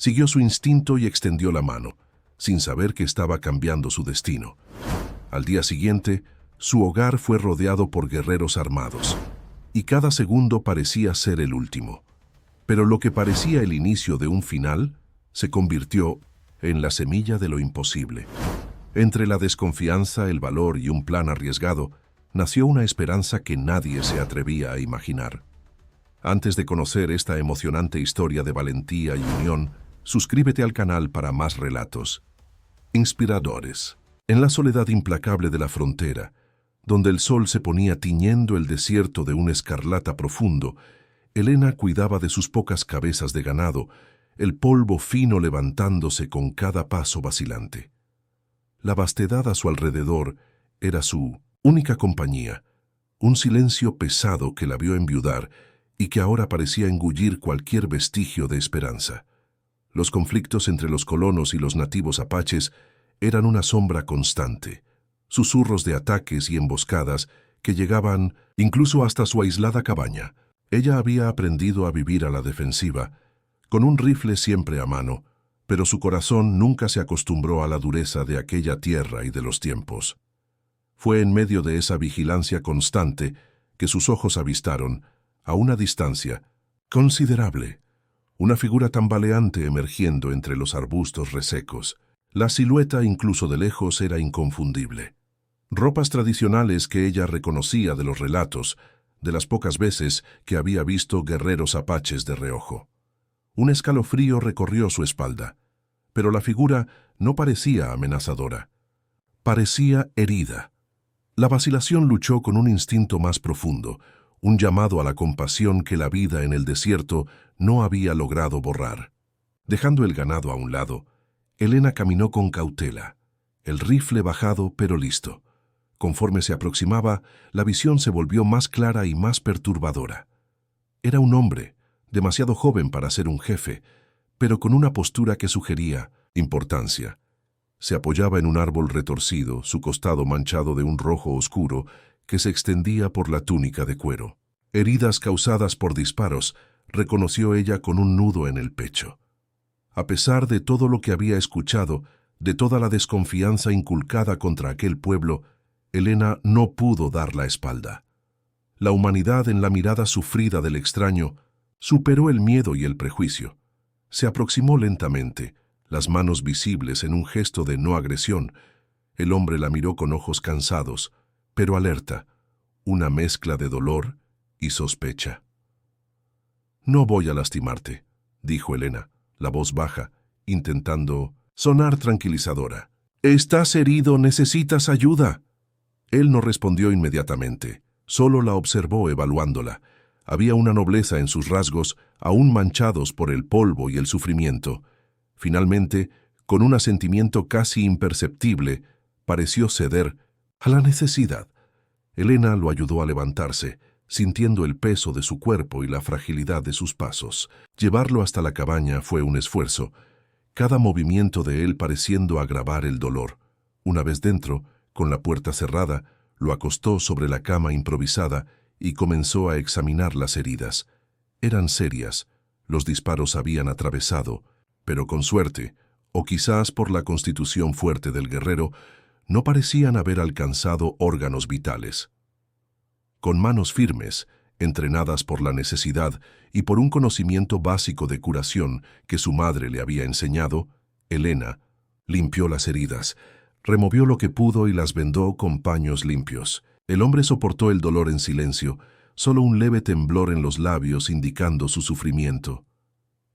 Siguió su instinto y extendió la mano, sin saber que estaba cambiando su destino. Al día siguiente, su hogar fue rodeado por guerreros armados, y cada segundo parecía ser el último. Pero lo que parecía el inicio de un final se convirtió en la semilla de lo imposible. Entre la desconfianza, el valor y un plan arriesgado, nació una esperanza que nadie se atrevía a imaginar. Antes de conocer esta emocionante historia de valentía y unión, suscríbete al canal para más relatos inspiradores. En la soledad implacable de la frontera, donde el sol se ponía tiñendo el desierto de un escarlata profundo, Elena cuidaba de sus pocas cabezas de ganado, el polvo fino levantándose con cada paso vacilante. La vastedad a su alrededor era su única compañía, un silencio pesado que la vio enviudar y que ahora parecía engullir cualquier vestigio de esperanza. Los conflictos entre los colonos y los nativos apaches eran una sombra constante, susurros de ataques y emboscadas que llegaban incluso hasta su aislada cabaña. Ella había aprendido a vivir a la defensiva, con un rifle siempre a mano, pero su corazón nunca se acostumbró a la dureza de aquella tierra y de los tiempos. Fue en medio de esa vigilancia constante que sus ojos avistaron, a una distancia considerable, una figura tambaleante emergiendo entre los arbustos resecos. La silueta, incluso de lejos, era inconfundible. Ropas tradicionales que ella reconocía de los relatos, de las pocas veces que había visto guerreros apaches de reojo. Un escalofrío recorrió su espalda, pero la figura no parecía amenazadora. Parecía herida. La vacilación luchó con un instinto más profundo, un llamado a la compasión que la vida en el desierto no había logrado borrar. Dejando el ganado a un lado, Elena caminó con cautela, el rifle bajado pero listo. Conforme se aproximaba, la visión se volvió más clara y más perturbadora. Era un hombre, demasiado joven para ser un jefe, pero con una postura que sugería importancia. Se apoyaba en un árbol retorcido, su costado manchado de un rojo oscuro que se extendía por la túnica de cuero. Heridas causadas por disparos, reconoció ella con un nudo en el pecho. A pesar de todo lo que había escuchado, de toda la desconfianza inculcada contra aquel pueblo, Elena no pudo dar la espalda. La humanidad en la mirada sufrida del extraño superó el miedo y el prejuicio. Se aproximó lentamente, las manos visibles en un gesto de no agresión. El hombre la miró con ojos cansados, pero alerta, una mezcla de dolor y sospecha. «No voy a lastimarte», dijo Elena, la voz baja, intentando sonar tranquilizadora. «¿Estás herido? ¿Necesitas ayuda?» Él no respondió inmediatamente, solo la observó evaluándola. Había una nobleza en sus rasgos, aún manchados por el polvo y el sufrimiento. Finalmente, con un asentimiento casi imperceptible, pareció ceder a la necesidad. Elena lo ayudó a levantarse, sintiendo el peso de su cuerpo y la fragilidad de sus pasos. Llevarlo hasta la cabaña fue un esfuerzo, cada movimiento de él pareciendo agravar el dolor. Una vez dentro, con la puerta cerrada, lo acostó sobre la cama improvisada y comenzó a examinar las heridas. Eran serias, los disparos habían atravesado, pero con suerte, o quizás por la constitución fuerte del guerrero, no parecían haber alcanzado órganos vitales. Con manos firmes, entrenadas por la necesidad y por un conocimiento básico de curación que su madre le había enseñado, Elena limpió las heridas, removió lo que pudo y las vendó con paños limpios. El hombre soportó el dolor en silencio, solo un leve temblor en los labios indicando su sufrimiento.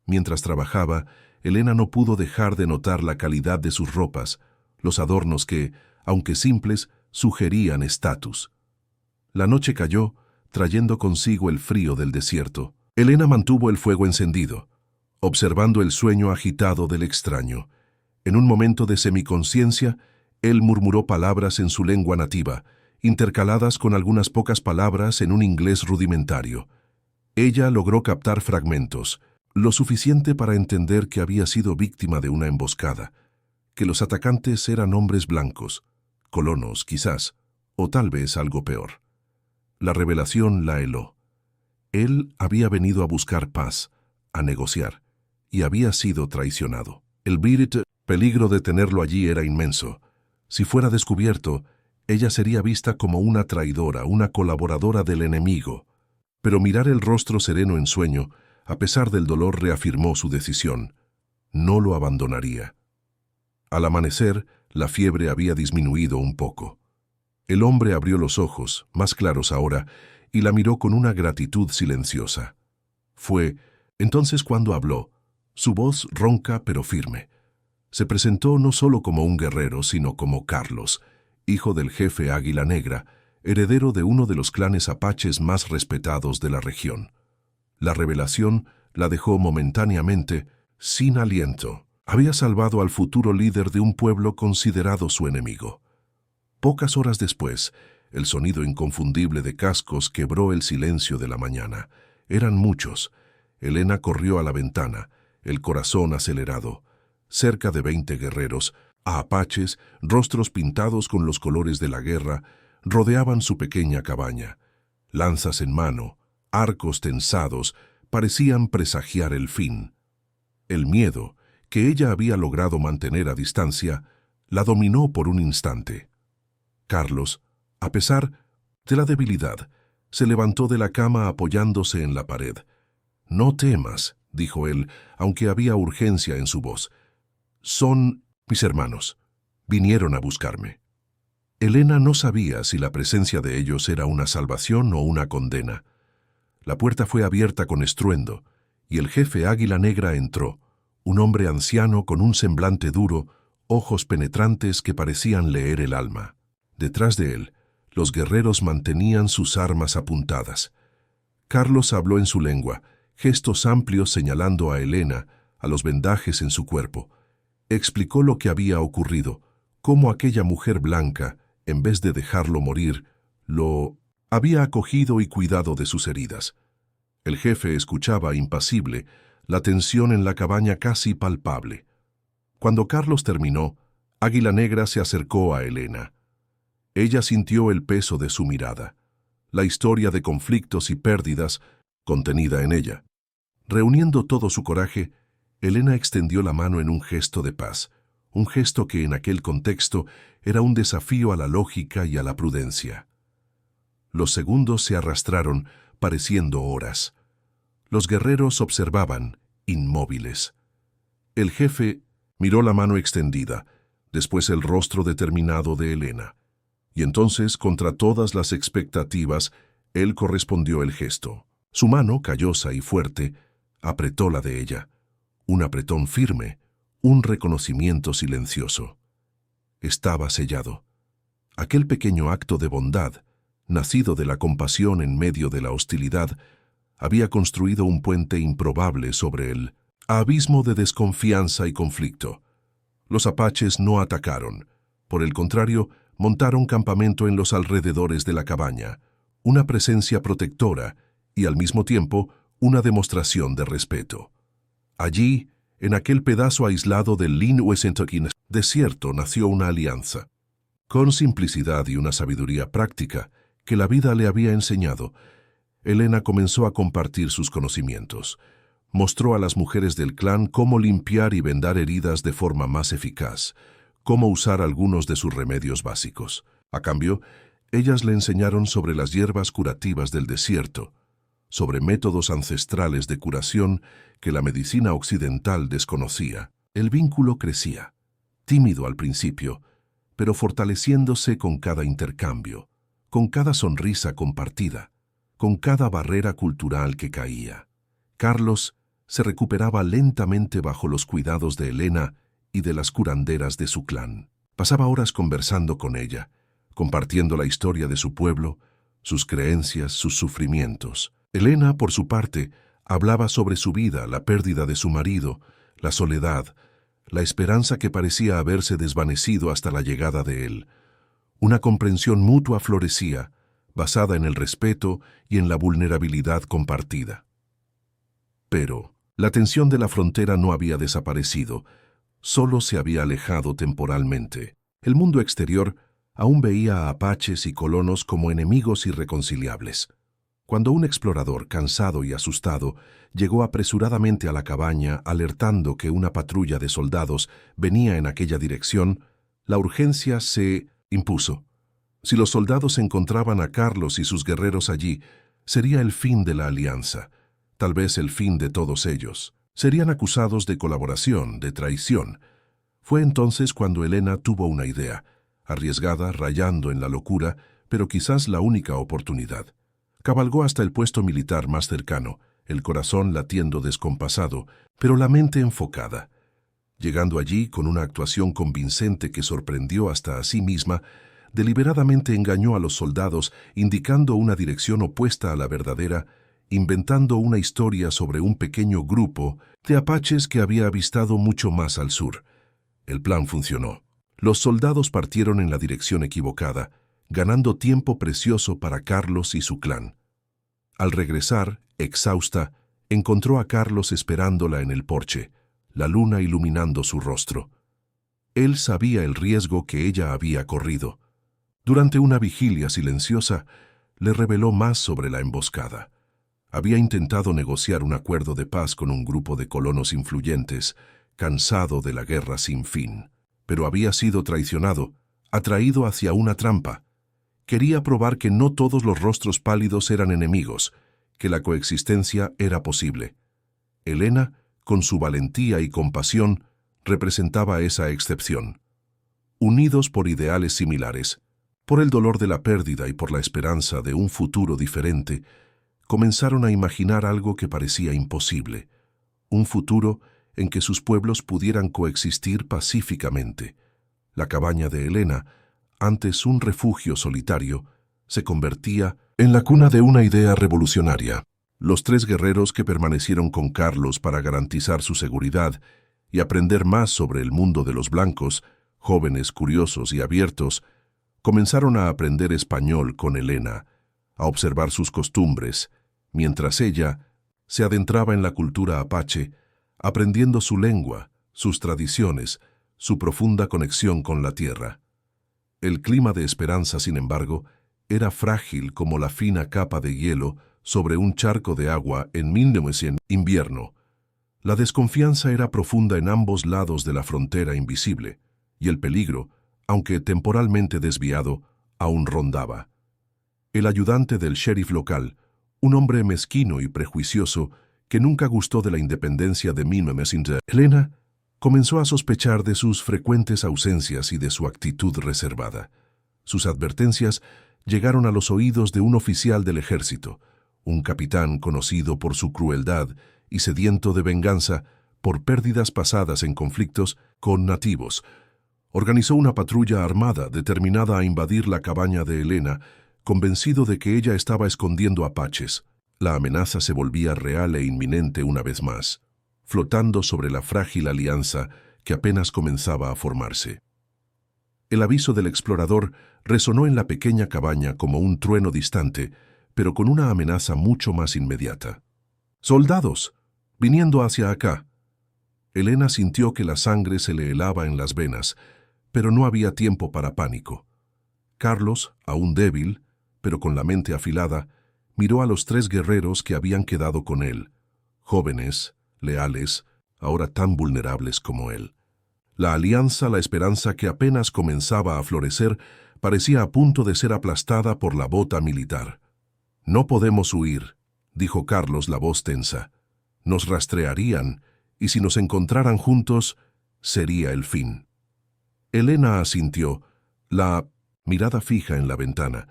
Mientras trabajaba, Elena no pudo dejar de notar la calidad de sus ropas, los adornos que, aunque simples, sugerían estatus. La noche cayó, trayendo consigo el frío del desierto. Elena mantuvo el fuego encendido, observando el sueño agitado del extraño. En un momento de semiconciencia, él murmuró palabras en su lengua nativa, intercaladas con algunas pocas palabras en un inglés rudimentario. Ella logró captar fragmentos, lo suficiente para entender que había sido víctima de una emboscada, que los atacantes eran hombres blancos, colonos quizás, o tal vez algo peor. La revelación la heló. Él había venido a buscar paz, a negociar, y había sido traicionado. El peligro de tenerlo allí era inmenso. Si fuera descubierto, ella sería vista como una traidora, una colaboradora del enemigo. Pero mirar el rostro sereno en sueño, a pesar del dolor, reafirmó su decisión. No lo abandonaría. Al amanecer, la fiebre había disminuido un poco. El hombre abrió los ojos, más claros ahora, y la miró con una gratitud silenciosa. Fue entonces cuando habló, su voz ronca pero firme. Se presentó no solo como un guerrero, sino como Carlos, hijo del jefe Águila Negra, heredero de uno de los clanes apaches más respetados de la región. La revelación la dejó momentáneamente sin aliento. Había salvado al futuro líder de un pueblo considerado su enemigo. Pocas horas después, el sonido inconfundible de cascos quebró el silencio de la mañana. Eran muchos. Elena corrió a la ventana, el corazón acelerado. Cerca de 20 guerreros, apaches, rostros pintados con los colores de la guerra, rodeaban su pequeña cabaña. Lanzas en mano, arcos tensados, parecían presagiar el fin. El miedo, que ella había logrado mantener a distancia, la dominó por un instante. Carlos, a pesar de la debilidad, se levantó de la cama apoyándose en la pared. «No temas», dijo él, aunque había urgencia en su voz. «Son mis hermanos. Vinieron a buscarme». Elena no sabía si la presencia de ellos era una salvación o una condena. La puerta fue abierta con estruendo, y el jefe Águila Negra entró, un hombre anciano con un semblante duro, ojos penetrantes que parecían leer el alma. Detrás de él, los guerreros mantenían sus armas apuntadas. Carlos habló en su lengua, gestos amplios señalando a Elena, a los vendajes en su cuerpo. Explicó lo que había ocurrido, cómo aquella mujer blanca, en vez de dejarlo morir, lo había acogido y cuidado de sus heridas. El jefe escuchaba impasible, la tensión en la cabaña casi palpable. Cuando Carlos terminó, Águila Negra se acercó a Elena. Ella sintió el peso de su mirada, la historia de conflictos y pérdidas contenida en ella. Reuniendo todo su coraje, Elena extendió la mano en un gesto de paz, un gesto que en aquel contexto era un desafío a la lógica y a la prudencia. Los segundos se arrastraron, pareciendo horas. Los guerreros observaban, inmóviles. El jefe miró la mano extendida, después el rostro determinado de Elena. Y entonces, contra todas las expectativas, él correspondió el gesto. Su mano, callosa y fuerte, apretó la de ella. Un apretón firme, un reconocimiento silencioso. Estaba sellado. Aquel pequeño acto de bondad, nacido de la compasión en medio de la hostilidad, había construido un puente improbable sobre el abismo de desconfianza y conflicto. Los apaches no atacaron. Por el contrario, montaron campamento en los alrededores de la cabaña, una presencia protectora y al mismo tiempo una demostración de respeto. Allí, en aquel pedazo aislado del Lin-Huesentoquín desierto, nació una alianza. Con simplicidad y una sabiduría práctica que la vida le había enseñado, Elena comenzó a compartir sus conocimientos. Mostró a las mujeres del clan cómo limpiar y vendar heridas de forma más eficaz, cómo usar algunos de sus remedios básicos. A cambio, ellas le enseñaron sobre las hierbas curativas del desierto, sobre métodos ancestrales de curación que la medicina occidental desconocía. El vínculo crecía, tímido al principio, pero fortaleciéndose con cada intercambio, con cada sonrisa compartida, con cada barrera cultural que caía. Carlos se recuperaba lentamente bajo los cuidados de Elena y de las curanderas de su clan. Pasaba horas conversando con ella, compartiendo la historia de su pueblo, sus creencias, sus sufrimientos. Elena, por su parte, hablaba sobre su vida, la pérdida de su marido, la soledad, la esperanza que parecía haberse desvanecido hasta la llegada de él. Una comprensión mutua florecía, basada en el respeto y en la vulnerabilidad compartida. Pero la tensión de la frontera no había desaparecido, solo se había alejado temporalmente. El mundo exterior aún veía a apaches y colonos como enemigos irreconciliables. Cuando un explorador, cansado y asustado, llegó apresuradamente a la cabaña alertando que una patrulla de soldados venía en aquella dirección, la urgencia se impuso. Si los soldados encontraban a Carlos y sus guerreros allí, sería el fin de la alianza, tal vez el fin de todos ellos. Serían acusados de colaboración, de traición. Fue entonces cuando Elena tuvo una idea, arriesgada, rayando en la locura, pero quizás la única oportunidad. Cabalgó hasta el puesto militar más cercano, el corazón latiendo descompasado, pero la mente enfocada. Llegando allí con una actuación convincente que sorprendió hasta a sí misma, deliberadamente engañó a los soldados, indicando una dirección opuesta a la verdadera, inventando una historia sobre un pequeño grupo de apaches que había avistado mucho más al sur. El plan funcionó. Los soldados partieron en la dirección equivocada, ganando tiempo precioso para Carlos y su clan. Al regresar, exhausta, encontró a Carlos esperándola en el porche, la luna iluminando su rostro. Él sabía el riesgo que ella había corrido. Durante una vigilia silenciosa, le reveló más sobre la emboscada. Había intentado negociar un acuerdo de paz con un grupo de colonos influyentes, cansado de la guerra sin fin, pero había sido traicionado, atraído hacia una trampa. Quería probar que no todos los rostros pálidos eran enemigos, que la coexistencia era posible. Elena, con su valentía y compasión, representaba esa excepción. Unidos por ideales similares, por el dolor de la pérdida y por la esperanza de un futuro diferente, comenzaron a imaginar algo que parecía imposible, un futuro en que sus pueblos pudieran coexistir pacíficamente. La cabaña de Elena, antes un refugio solitario, se convertía en la cuna de una idea revolucionaria. Los 3 guerreros que permanecieron con Carlos para garantizar su seguridad y aprender más sobre el mundo de los blancos, jóvenes, curiosos y abiertos, comenzaron a aprender español con Elena, a observar sus costumbres, mientras ella se adentraba en la cultura apache, aprendiendo su lengua, sus tradiciones, su profunda conexión con la tierra. El clima de esperanza, sin embargo, era frágil como la fina capa de hielo sobre un charco de agua en 1900 invierno. La desconfianza era profunda en ambos lados de la frontera invisible, y el peligro, aunque temporalmente desviado, aún rondaba. El ayudante del sheriff local, un hombre mezquino y prejuicioso que nunca gustó de la independencia de Messenger, Elena, comenzó a sospechar de sus frecuentes ausencias y de su actitud reservada. Sus advertencias llegaron a los oídos de un oficial del ejército, un capitán conocido por su crueldad y sediento de venganza por pérdidas pasadas en conflictos con nativos. Organizó una patrulla armada determinada a invadir la cabaña de Elena, convencido de que ella estaba escondiendo apaches. La amenaza se volvía real e inminente una vez más, flotando sobre la frágil alianza que apenas comenzaba a formarse. El aviso del explorador resonó en la pequeña cabaña como un trueno distante, pero con una amenaza mucho más inmediata. ¡Soldados! ¡Viniendo hacia acá! Elena sintió que la sangre se le helaba en las venas, pero no había tiempo para pánico. Carlos, aún débil, pero con la mente afilada, miró a los 3 guerreros que habían quedado con él, jóvenes, leales, ahora tan vulnerables como él. La alianza, la esperanza que apenas comenzaba a florecer, parecía a punto de ser aplastada por la bota militar. «No podemos huir», dijo Carlos, la voz tensa. «Nos rastrearían, y si nos encontraran juntos, sería el fin». Elena asintió, la mirada fija en la ventana,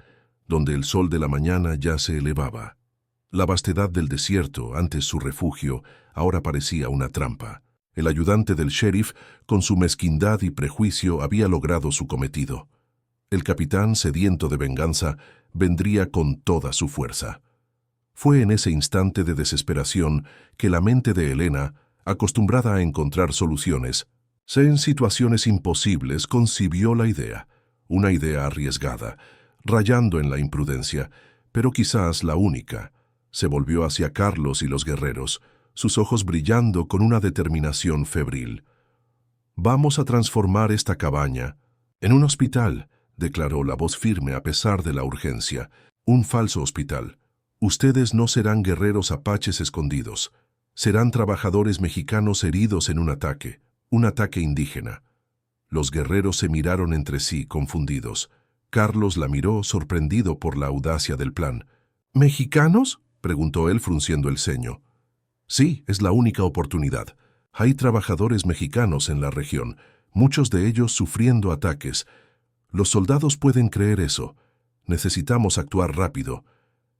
donde el sol de la mañana ya se elevaba. La vastedad del desierto, antes su refugio, ahora parecía una trampa. El ayudante del sheriff, con su mezquindad y prejuicio, había logrado su cometido. El capitán, sediento de venganza, vendría con toda su fuerza. Fue en ese instante de desesperación que la mente de Elena, acostumbrada a encontrar soluciones, en situaciones imposibles, concibió la idea, una idea arriesgada, rayando en la imprudencia, pero quizás la única. Se volvió hacia Carlos y los guerreros, sus ojos brillando con una determinación febril. «Vamos a transformar esta cabaña en un hospital», declaró la voz firme a pesar de la urgencia. «Un falso hospital, Ustedes no serán guerreros apaches escondidos. Serán trabajadores mexicanos heridos en un ataque indígena. Los guerreros se miraron entre sí, confundidos. Carlos la miró, sorprendido por la audacia del plan. ¿Mexicanos?, preguntó él, frunciendo el ceño. Sí, es la única oportunidad. Hay trabajadores mexicanos en la región, muchos de ellos sufriendo ataques. Los soldados pueden creer eso. Necesitamos actuar rápido.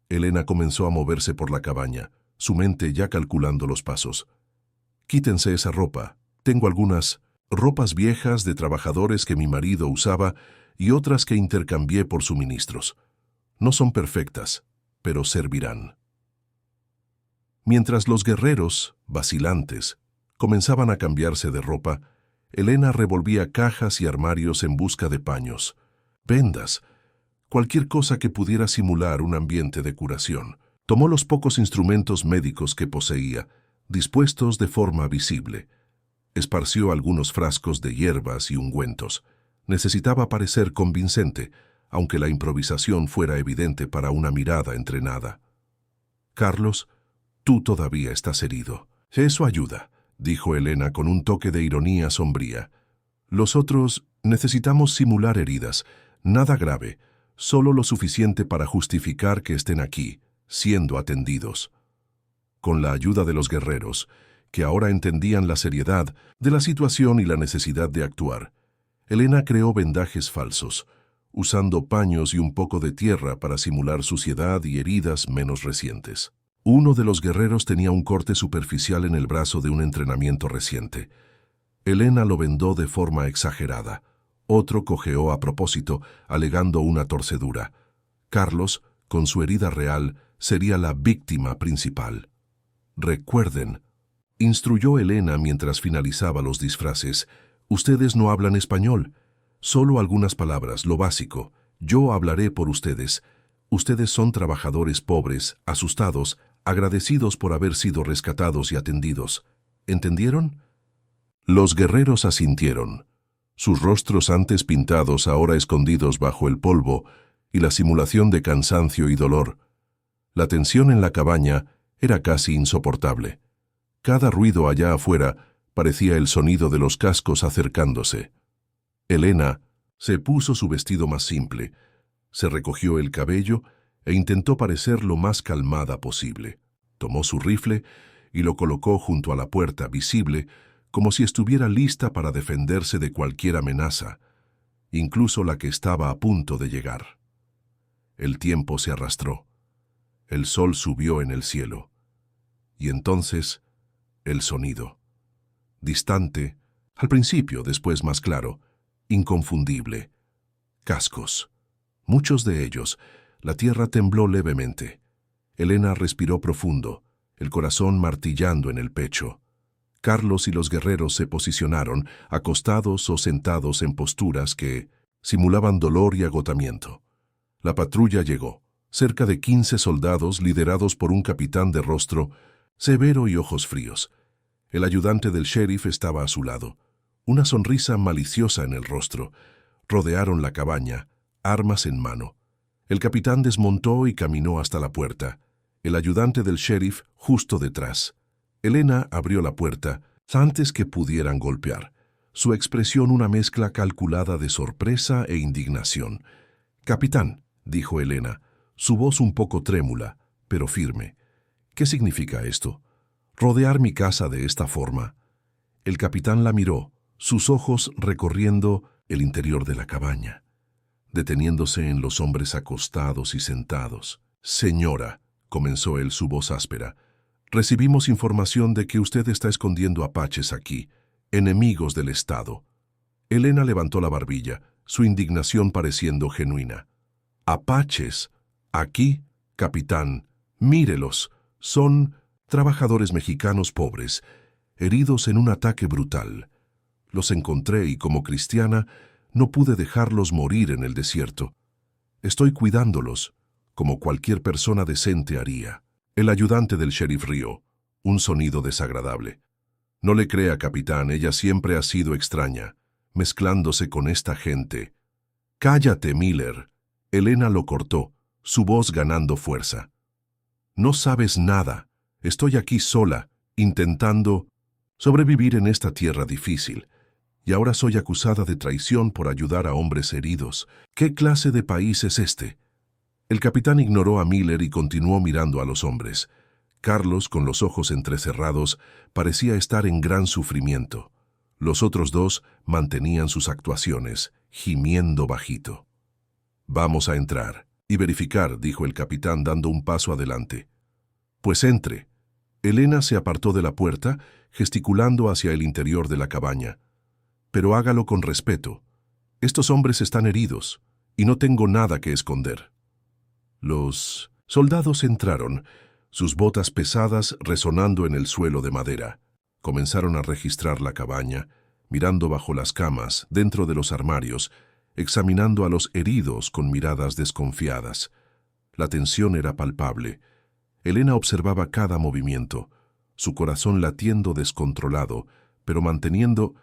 Elena comenzó a moverse por la cabaña, su mente ya calculando los pasos. Quítense esa ropa. Tengo algunas ropas viejas de trabajadores que mi marido usaba y otras que intercambié por suministros. No son perfectas, pero servirán. Mientras los guerreros, vacilantes, comenzaban a cambiarse de ropa, Elena revolvía cajas y armarios en busca de paños, vendas, cualquier cosa que pudiera simular un ambiente de curación. Tomó los pocos instrumentos médicos que poseía, dispuestos de forma visible. Esparció algunos frascos de hierbas y ungüentos. Necesitaba parecer convincente, aunque la improvisación fuera evidente para una mirada entrenada. «Carlos, tú todavía estás herido. Eso ayuda», dijo Elena con un toque de ironía sombría. «Los otros necesitamos simular heridas, nada grave, solo lo suficiente para justificar que estén aquí, siendo atendidos». Con la ayuda de los guerreros, que ahora entendían la seriedad de la situación y la necesidad de actuar, Elena creó vendajes falsos, usando paños y un poco de tierra para simular suciedad y heridas menos recientes. Uno de los guerreros tenía un corte superficial en el brazo de un entrenamiento reciente. Elena lo vendó de forma exagerada. Otro cojeó a propósito, alegando una torcedura. Carlos, con su herida real, sería la víctima principal. «Recuerden», instruyó Elena mientras finalizaba los disfraces, «ustedes no hablan español. Solo algunas palabras, lo básico. Yo hablaré por ustedes. Ustedes son trabajadores pobres, asustados, agradecidos por haber sido rescatados y atendidos. ¿Entendieron?» Los guerreros asintieron, sus rostros antes pintados ahora escondidos bajo el polvo y la simulación de cansancio y dolor. La tensión en la cabaña era casi insoportable. Cada ruido allá afuera parecía el sonido de los cascos acercándose. Elena se puso su vestido más simple, se recogió el cabello e intentó parecer lo más calmada posible. Tomó su rifle y lo colocó junto a la puerta, visible, como si estuviera lista para defenderse de cualquier amenaza, incluso la que estaba a punto de llegar. El tiempo se arrastró. El sol subió en el cielo. Y entonces, el sonido. Distante, al principio, después más claro, inconfundible. Cascos. Muchos de ellos. La tierra tembló levemente. Elena respiró profundo, el corazón martillando en el pecho. Carlos y los guerreros se posicionaron, acostados o sentados en posturas que simulaban dolor y agotamiento. La patrulla llegó. Cerca de 15 soldados liderados por un capitán de rostro severo y ojos fríos. El ayudante del sheriff estaba a su lado, una sonrisa maliciosa en el rostro. Rodearon la cabaña, armas en mano. El capitán desmontó y caminó hasta la puerta. El ayudante del sheriff justo detrás. Elena abrió la puerta antes que pudieran golpear. Su expresión una mezcla calculada de sorpresa e indignación. «Capitán», dijo Elena, su voz un poco trémula, pero firme. «¿Qué significa esto? Rodear mi casa de esta forma». El capitán la miró, sus ojos recorriendo el interior de la cabaña, deteniéndose en los hombres acostados y sentados. «Señora», comenzó él, su voz áspera, «recibimos información de que usted está escondiendo apaches aquí, enemigos del Estado». Elena levantó la barbilla, su indignación pareciendo genuina. «¿Apaches? ¿Aquí? Capitán, mírelos. Son trabajadores mexicanos pobres, heridos en un ataque brutal. Los encontré y como cristiana no pude dejarlos morir en el desierto. Estoy cuidándolos, como cualquier persona decente haría». El ayudante del sheriff rió, un sonido desagradable. «No le crea, capitán, ella siempre ha sido extraña, mezclándose con esta gente». «Cállate, Miller». Elena lo cortó, su voz ganando fuerza. No sabes nada. Estoy aquí sola, intentando sobrevivir en esta tierra difícil. Y ahora soy acusada de traición por ayudar a hombres heridos. ¿Qué clase de país es este? El capitán ignoró a Miller y continuó mirando a los hombres. Carlos, con los ojos entrecerrados, parecía estar en gran sufrimiento. Los otros dos mantenían sus actuaciones, gimiendo bajito. «Vamos a entrar y verificar», dijo el capitán dando un paso adelante. «Pues entre». Elena se apartó de la puerta, gesticulando hacia el interior de la cabaña. «Pero hágalo con respeto. Estos hombres están heridos, y no tengo nada que esconder». Los soldados entraron, sus botas pesadas resonando en el suelo de madera. Comenzaron a registrar la cabaña, mirando bajo las camas, dentro de los armarios, examinando a los heridos con miradas desconfiadas. La tensión era palpable. Elena observaba cada movimiento, su corazón latiendo descontrolado, pero manteniendo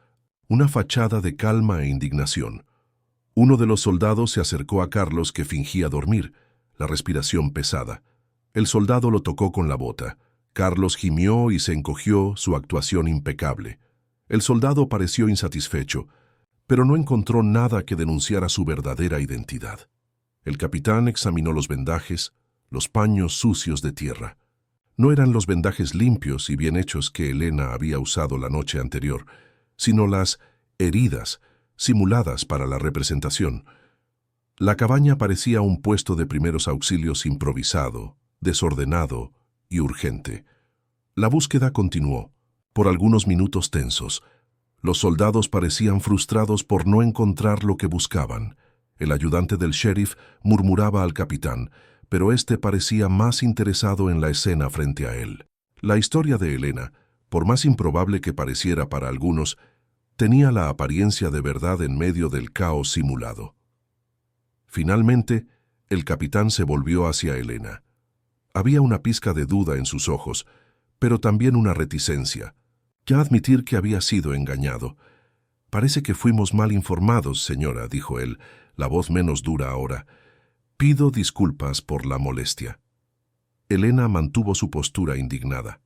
una fachada de calma e indignación. Uno de los soldados se acercó a Carlos, que fingía dormir, la respiración pesada. El soldado lo tocó con la bota. Carlos gimió y se encogió, su actuación impecable. El soldado pareció insatisfecho, pero no encontró nada que denunciara su verdadera identidad. El capitán examinó los vendajes, los paños sucios de tierra. No eran los vendajes limpios y bien hechos que Elena había usado la noche anterior, sino las heridas, simuladas para la representación. La cabaña parecía un puesto de primeros auxilios improvisado, desordenado y urgente. La búsqueda continuó, por algunos minutos tensos. Los soldados parecían frustrados por no encontrar lo que buscaban. El ayudante del sheriff murmuraba al capitán, pero éste parecía más interesado en la escena frente a él. La historia de Elena, por más improbable que pareciera para algunos, tenía la apariencia de verdad en medio del caos simulado. Finalmente, el capitán se volvió hacia Elena. Había una pizca de duda en sus ojos, pero también una reticencia. Ya admitir que había sido engañado. «Parece que fuimos mal informados, señora», dijo él, la voz menos dura ahora. «Pido disculpas por la molestia». Elena mantuvo su postura indignada.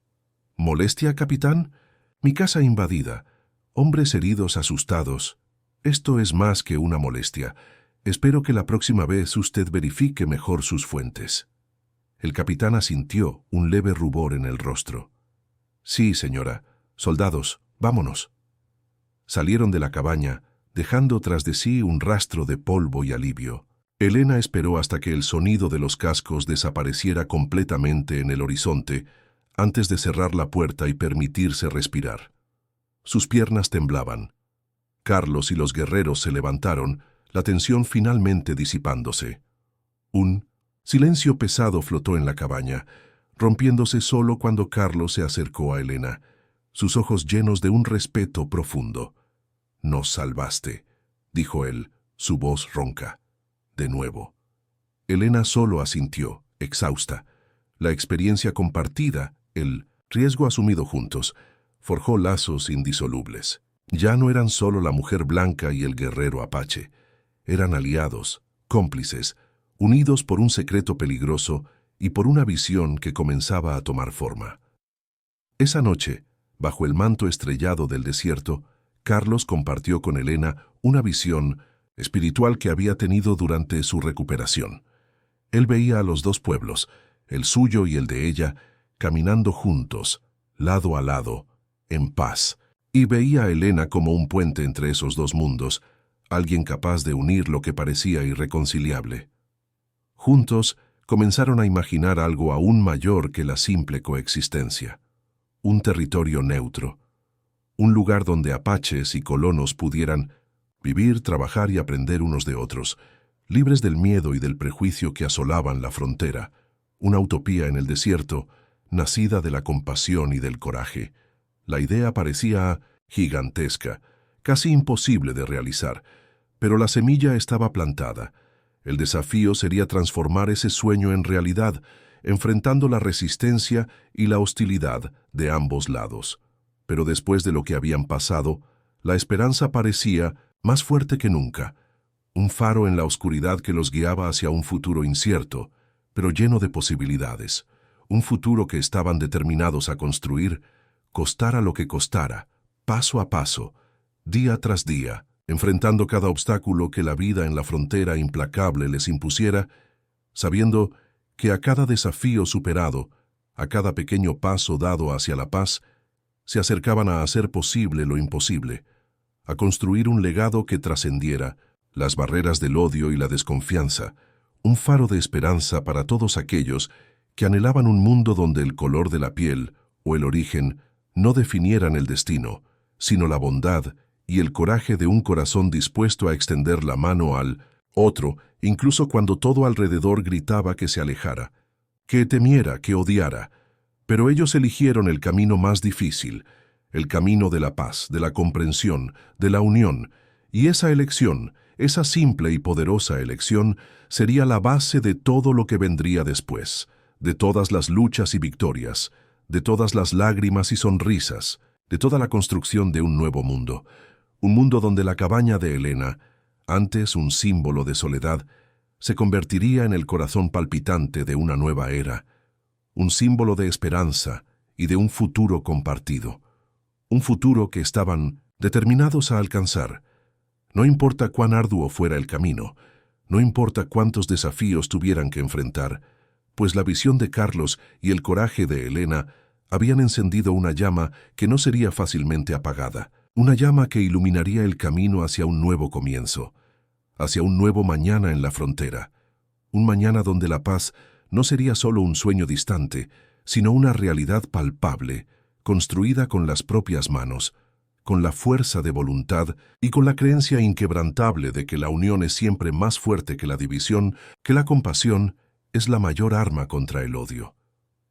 «¿Molestia, capitán? Mi casa invadida. Hombres heridos asustados. Esto es más que una molestia. Espero que la próxima vez usted verifique mejor sus fuentes». El capitán asintió, un leve rubor en el rostro. «Sí, señora. Soldados, vámonos». Salieron de la cabaña, dejando tras de sí un rastro de polvo y alivio. Elena esperó hasta que el sonido de los cascos desapareciera completamente en el horizonte, antes de cerrar la puerta y permitirse respirar. Sus piernas temblaban. Carlos y los guerreros se levantaron, la tensión finalmente disipándose. Un silencio pesado flotó en la cabaña, rompiéndose solo cuando Carlos se acercó a Elena, sus ojos llenos de un respeto profundo. «Nos salvaste», dijo él, su voz ronca. De nuevo. Elena solo asintió, exhausta. La experiencia compartida, el riesgo asumido juntos, forjó lazos indisolubles. Ya no eran solo la mujer blanca y el guerrero apache. Eran aliados, cómplices, unidos por un secreto peligroso y por una visión que comenzaba a tomar forma. Esa noche, bajo el manto estrellado del desierto, Carlos compartió con Elena una visión espiritual que había tenido durante su recuperación. Él veía a los dos pueblos, el suyo y el de ella, caminando juntos, lado a lado, en paz, y veía a Elena como un puente entre esos dos mundos, alguien capaz de unir lo que parecía irreconciliable. Juntos comenzaron a imaginar algo aún mayor que la simple coexistencia. Un territorio neutro, un lugar donde apaches y colonos pudieran vivir, trabajar y aprender unos de otros, libres del miedo y del prejuicio que asolaban la frontera, una utopía en el desierto, nacida de la compasión y del coraje. La idea parecía gigantesca, casi imposible de realizar, pero la semilla estaba plantada. El desafío sería transformar ese sueño en realidad, enfrentando la resistencia y la hostilidad de ambos lados. Pero después de lo que habían pasado, la esperanza parecía más fuerte que nunca, un faro en la oscuridad que los guiaba hacia un futuro incierto, pero lleno de posibilidades, un futuro que estaban determinados a construir, costara lo que costara, paso a paso, día tras día, enfrentando cada obstáculo que la vida en la frontera implacable les impusiera, sabiendo que a cada desafío superado, a cada pequeño paso dado hacia la paz, se acercaban a hacer posible lo imposible, a construir un legado que trascendiera las barreras del odio y la desconfianza, un faro de esperanza para todos aquellos que anhelaban un mundo donde el color de la piel o el origen no definieran el destino, sino la bondad y el coraje de un corazón dispuesto a extender la mano al otro, incluso cuando todo alrededor gritaba que se alejara, que temiera, que odiara. Pero ellos eligieron el camino más difícil, el camino de la paz, de la comprensión, de la unión, y esa elección, esa simple y poderosa elección, sería la base de todo lo que vendría después, de todas las luchas y victorias, de todas las lágrimas y sonrisas, de toda la construcción de un nuevo mundo, un mundo donde la cabaña de Elena, antes un símbolo de soledad, se convertiría en el corazón palpitante de una nueva era, un símbolo de esperanza y de un futuro compartido, un futuro que estaban determinados a alcanzar. No importa cuán arduo fuera el camino, no importa cuántos desafíos tuvieran que enfrentar, pues la visión de Carlos y el coraje de Elena habían encendido una llama que no sería fácilmente apagada, una llama que iluminaría el camino hacia un nuevo comienzo, hacia un nuevo mañana en la frontera, un mañana donde la paz no sería solo un sueño distante, sino una realidad palpable, construida con las propias manos, con la fuerza de voluntad y con la creencia inquebrantable de que la unión es siempre más fuerte que la división, que la compasión es la mayor arma contra el odio,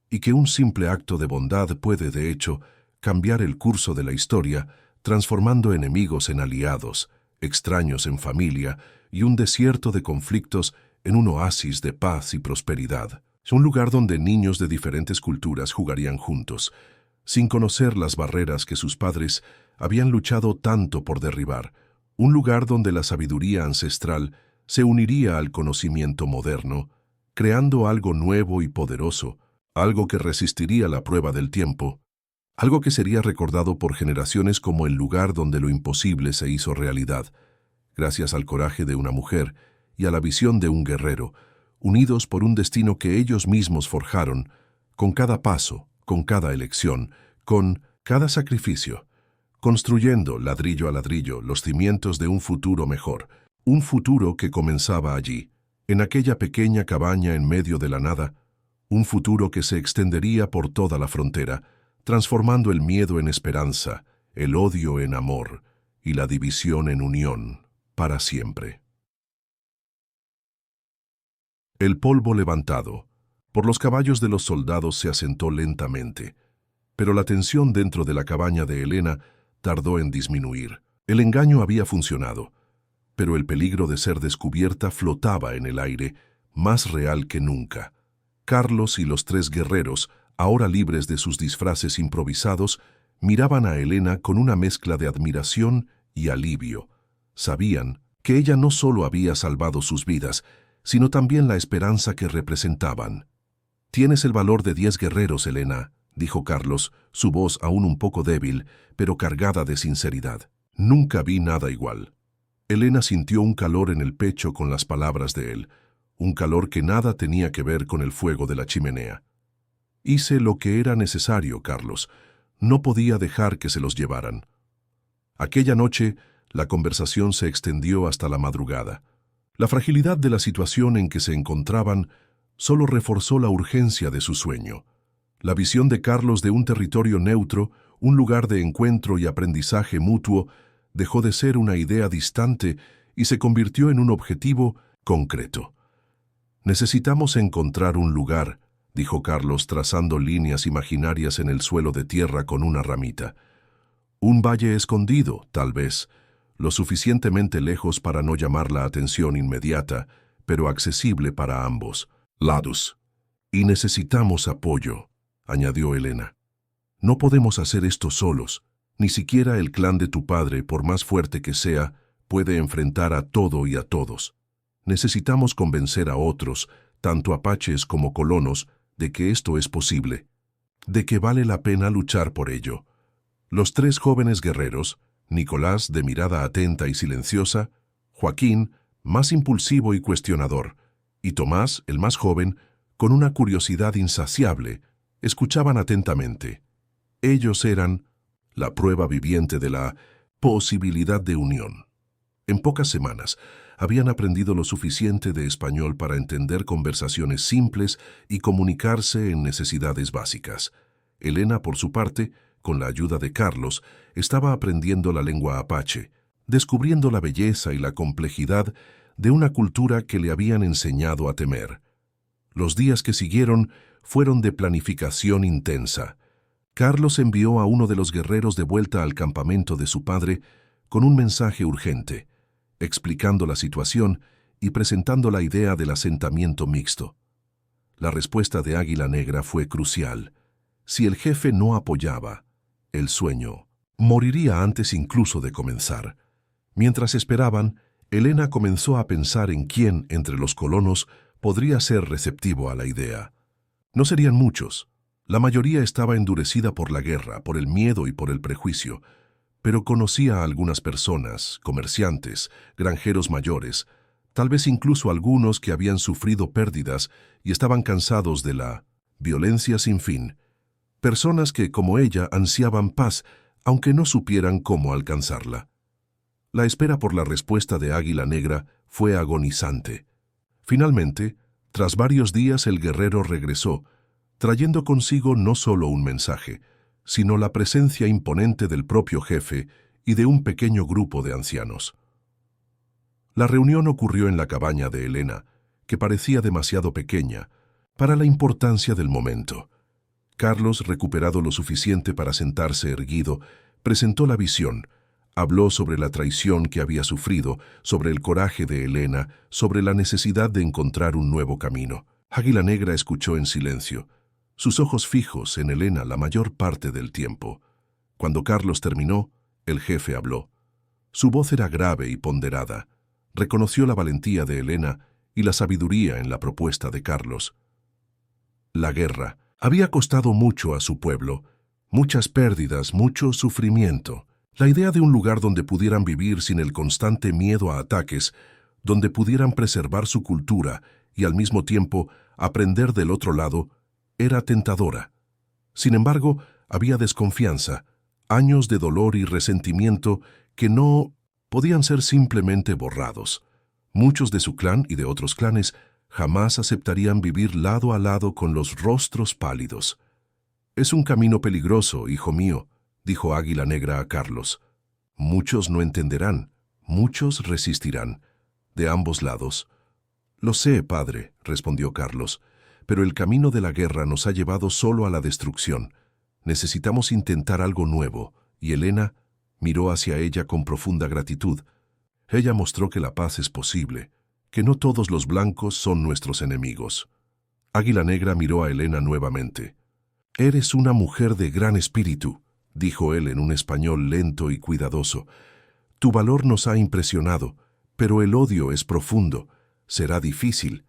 y que un simple acto de bondad puede, de hecho, cambiar el curso de la historia, transformando enemigos en aliados, extraños en familia y un desierto de conflictos en un oasis de paz y prosperidad. Es un lugar donde niños de diferentes culturas jugarían juntos, sin conocer las barreras que sus padres habían luchado tanto por derribar, un lugar donde la sabiduría ancestral se uniría al conocimiento moderno, creando algo nuevo y poderoso, algo que resistiría la prueba del tiempo, algo que sería recordado por generaciones como el lugar donde lo imposible se hizo realidad, gracias al coraje de una mujer y a la visión de un guerrero, unidos por un destino que ellos mismos forjaron, con cada paso, con cada elección, con cada sacrificio, construyendo ladrillo a ladrillo los cimientos de un futuro mejor, un futuro que comenzaba allí, en aquella pequeña cabaña en medio de la nada, un futuro que se extendería por toda la frontera, transformando el miedo en esperanza, el odio en amor y la división en unión, para siempre. El polvo levantado por los caballos de los soldados se asentó lentamente, pero la tensión dentro de la cabaña de Elena tardó en disminuir. El engaño había funcionado, pero el peligro de ser descubierta flotaba en el aire, más real que nunca. Carlos y los tres guerreros, ahora libres de sus disfraces improvisados, miraban a Elena con una mezcla de admiración y alivio. Sabían que ella no solo había salvado sus vidas, sino también la esperanza que representaban. «Tienes el valor de 10 guerreros, Elena», dijo Carlos, su voz aún un poco débil, pero cargada de sinceridad. «Nunca vi nada igual». Elena sintió un calor en el pecho con las palabras de él, un calor que nada tenía que ver con el fuego de la chimenea. «Hice lo que era necesario, Carlos. No podía dejar que se los llevaran». Aquella noche, la conversación se extendió hasta la madrugada. La fragilidad de la situación en que se encontraban solo reforzó la urgencia de su sueño. La visión de Carlos de un territorio neutro, un lugar de encuentro y aprendizaje mutuo, dejó de ser una idea distante y se convirtió en un objetivo concreto. «Necesitamos encontrar un lugar», dijo Carlos trazando líneas imaginarias en el suelo de tierra con una ramita. «Un valle escondido, tal vez, lo suficientemente lejos para no llamar la atención inmediata, pero accesible para ambos lados. Y necesitamos apoyo», añadió Elena. «No podemos hacer esto solos. Ni siquiera el clan de tu padre, por más fuerte que sea, puede enfrentar a todo y a todos. Necesitamos convencer a otros, tanto apaches como colonos, de que esto es posible, de que vale la pena luchar por ello. Los tres jóvenes guerreros, Nicolás, de mirada atenta y silenciosa, Joaquín, más impulsivo y cuestionador, y Tomás, el más joven, con una curiosidad insaciable, escuchaban atentamente. Ellos eran la prueba viviente de la posibilidad de unión. En pocas semanas, habían aprendido lo suficiente de español para entender conversaciones simples y comunicarse en necesidades básicas. Elena, por su parte, con la ayuda de Carlos, estaba aprendiendo la lengua apache, descubriendo la belleza y la complejidad de una cultura que le habían enseñado a temer. Los días que siguieron fueron de planificación intensa. Carlos envió a uno de los guerreros de vuelta al campamento de su padre con un mensaje urgente, explicando la situación y presentando la idea del asentamiento mixto. La respuesta de Águila Negra fue crucial. Si el jefe no apoyaba, el sueño moriría antes incluso de comenzar. Mientras esperaban, Elena comenzó a pensar en quién entre los colonos podría ser receptivo a la idea. No serían muchos. La mayoría estaba endurecida por la guerra, por el miedo y por el prejuicio, pero conocía a algunas personas, comerciantes, granjeros mayores, tal vez incluso algunos que habían sufrido pérdidas y estaban cansados de la violencia sin fin. Personas que, como ella, ansiaban paz, aunque no supieran cómo alcanzarla. La espera por la respuesta de Águila Negra fue agonizante. Finalmente, tras varios días el guerrero regresó, trayendo consigo no solo un mensaje, sino la presencia imponente del propio jefe y de un pequeño grupo de ancianos. La reunión ocurrió en la cabaña de Elena, que parecía demasiado pequeña para la importancia del momento. Carlos, recuperado lo suficiente para sentarse erguido, presentó la visión, habló sobre la traición que había sufrido, sobre el coraje de Elena, sobre la necesidad de encontrar un nuevo camino. Águila Negra escuchó en silencio, sus ojos fijos en Elena la mayor parte del tiempo. Cuando Carlos terminó, el jefe habló. Su voz era grave y ponderada. Reconoció la valentía de Elena y la sabiduría en la propuesta de Carlos. La guerra había costado mucho a su pueblo, muchas pérdidas, mucho sufrimiento. La idea de un lugar donde pudieran vivir sin el constante miedo a ataques, donde pudieran preservar su cultura y al mismo tiempo aprender del otro lado, era tentadora. Sin embargo, había desconfianza, años de dolor y resentimiento que no podían ser simplemente borrados. Muchos de su clan y de otros clanes jamás aceptarían vivir lado a lado con los rostros pálidos. «Es un camino peligroso, hijo mío», dijo Águila Negra a Carlos. «Muchos no entenderán, muchos resistirán, de ambos lados». «Lo sé, padre», respondió Carlos, «pero el camino de la guerra nos ha llevado solo a la destrucción. Necesitamos intentar algo nuevo», y Elena miró hacia ella con profunda gratitud. Ella mostró que la paz es posible, que no todos los blancos son nuestros enemigos. Águila Negra miró a Elena nuevamente. «Eres una mujer de gran espíritu», dijo él en un español lento y cuidadoso. «Tu valor nos ha impresionado, pero el odio es profundo. Será difícil».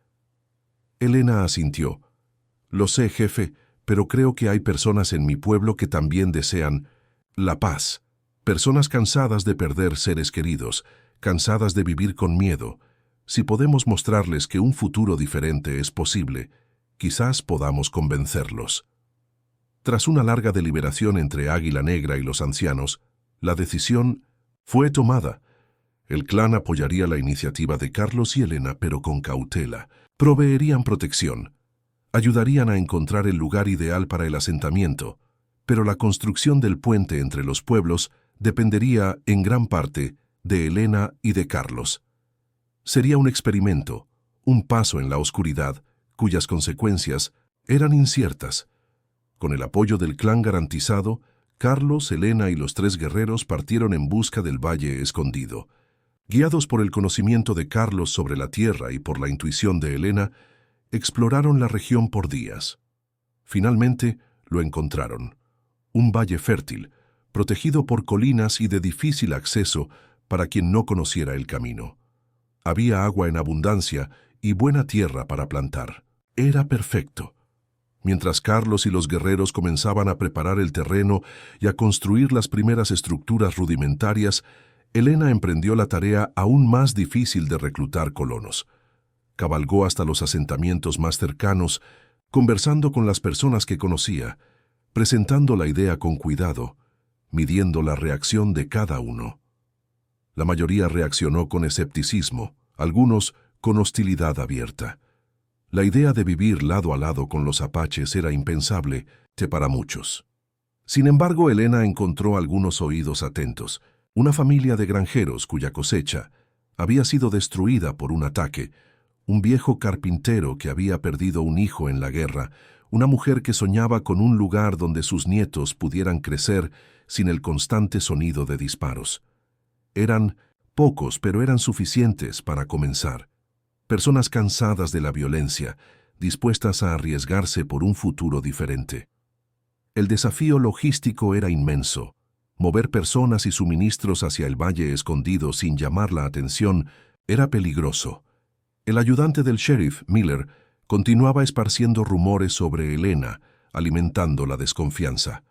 Elena asintió. «Lo sé, jefe, pero creo que hay personas en mi pueblo que también desean la paz. Personas cansadas de perder seres queridos, cansadas de vivir con miedo. Si podemos mostrarles que un futuro diferente es posible, quizás podamos convencerlos». Tras una larga deliberación entre Águila Negra y los ancianos, la decisión fue tomada. El clan apoyaría la iniciativa de Carlos y Elena, pero con cautela. Proveerían protección. Ayudarían a encontrar el lugar ideal para el asentamiento, pero la construcción del puente entre los pueblos dependería, en gran parte, de Elena y de Carlos. Sería un experimento, un paso en la oscuridad, cuyas consecuencias eran inciertas. Con el apoyo del clan garantizado, Carlos, Elena y los tres guerreros partieron en busca del Valle Escondido. Guiados por el conocimiento de Carlos sobre la tierra y por la intuición de Elena, exploraron la región por días. Finalmente, lo encontraron. Un valle fértil, protegido por colinas y de difícil acceso para quien no conociera el camino. Había agua en abundancia y buena tierra para plantar. Era perfecto. Mientras Carlos y los guerreros comenzaban a preparar el terreno y a construir las primeras estructuras rudimentarias, Elena emprendió la tarea aún más difícil de reclutar colonos. Cabalgó hasta los asentamientos más cercanos, conversando con las personas que conocía, presentando la idea con cuidado, midiendo la reacción de cada uno. La mayoría reaccionó con escepticismo, algunos con hostilidad abierta. La idea de vivir lado a lado con los apaches era impensable para muchos. Sin embargo, Elena encontró algunos oídos atentos. Una familia de granjeros cuya cosecha había sido destruida por un ataque, un viejo carpintero que había perdido un hijo en la guerra, una mujer que soñaba con un lugar donde sus nietos pudieran crecer sin el constante sonido de disparos. Eran pocos, pero eran suficientes para comenzar. Personas cansadas de la violencia, dispuestas a arriesgarse por un futuro diferente. El desafío logístico era inmenso. Mover personas y suministros hacia el Valle Escondido sin llamar la atención era peligroso. El ayudante del sheriff, Miller, continuaba esparciendo rumores sobre Elena, alimentando la desconfianza.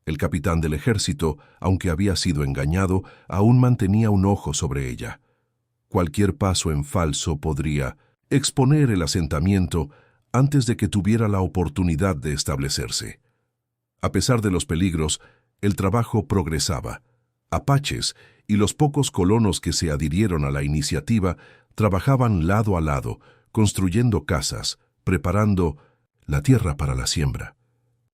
El capitán del ejército, aunque había sido engañado, aún mantenía un ojo sobre ella. Cualquier paso en falso podría exponer el asentamiento antes de que tuviera la oportunidad de establecerse. A pesar de los peligros, el trabajo progresaba. Apaches y los pocos colonos que se adhirieron a la iniciativa trabajaban lado a lado, construyendo casas, preparando la tierra para la siembra.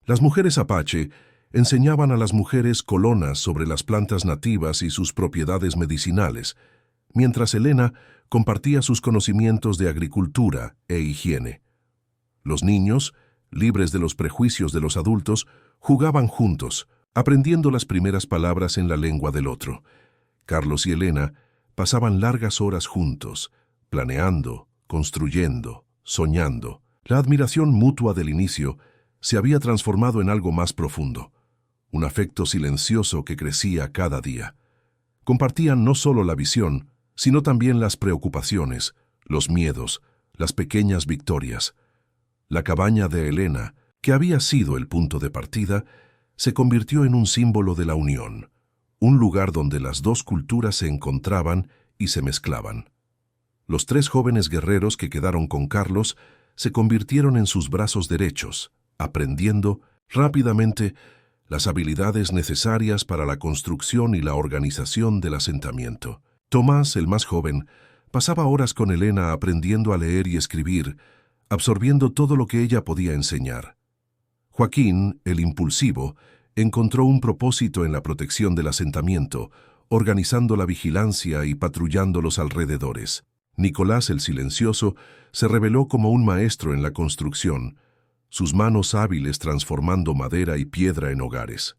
Las mujeres apache enseñaban a las mujeres colonas sobre las plantas nativas y sus propiedades medicinales, mientras Elena compartía sus conocimientos de agricultura e higiene. Los niños, libres de los prejuicios de los adultos, jugaban juntos, aprendiendo las primeras palabras en la lengua del otro. Carlos y Elena pasaban largas horas juntos, planeando, construyendo, soñando. La admiración mutua del inicio se había transformado en algo más profundo, un afecto silencioso que crecía cada día. Compartían no solo la visión, sino también las preocupaciones, los miedos, las pequeñas victorias. La cabaña de Elena, que había sido el punto de partida, se convirtió en un símbolo de la unión, un lugar donde las dos culturas se encontraban y se mezclaban. Los 3 jóvenes guerreros que quedaron con Carlos se convirtieron en sus brazos derechos, aprendiendo rápidamente las habilidades necesarias para la construcción y la organización del asentamiento. Tomás, el más joven, pasaba horas con Elena aprendiendo a leer y escribir, absorbiendo todo lo que ella podía enseñar. Joaquín, el impulsivo, encontró un propósito en la protección del asentamiento, organizando la vigilancia y patrullando los alrededores. Nicolás, el silencioso, se reveló como un maestro en la construcción, sus manos hábiles transformando madera y piedra en hogares.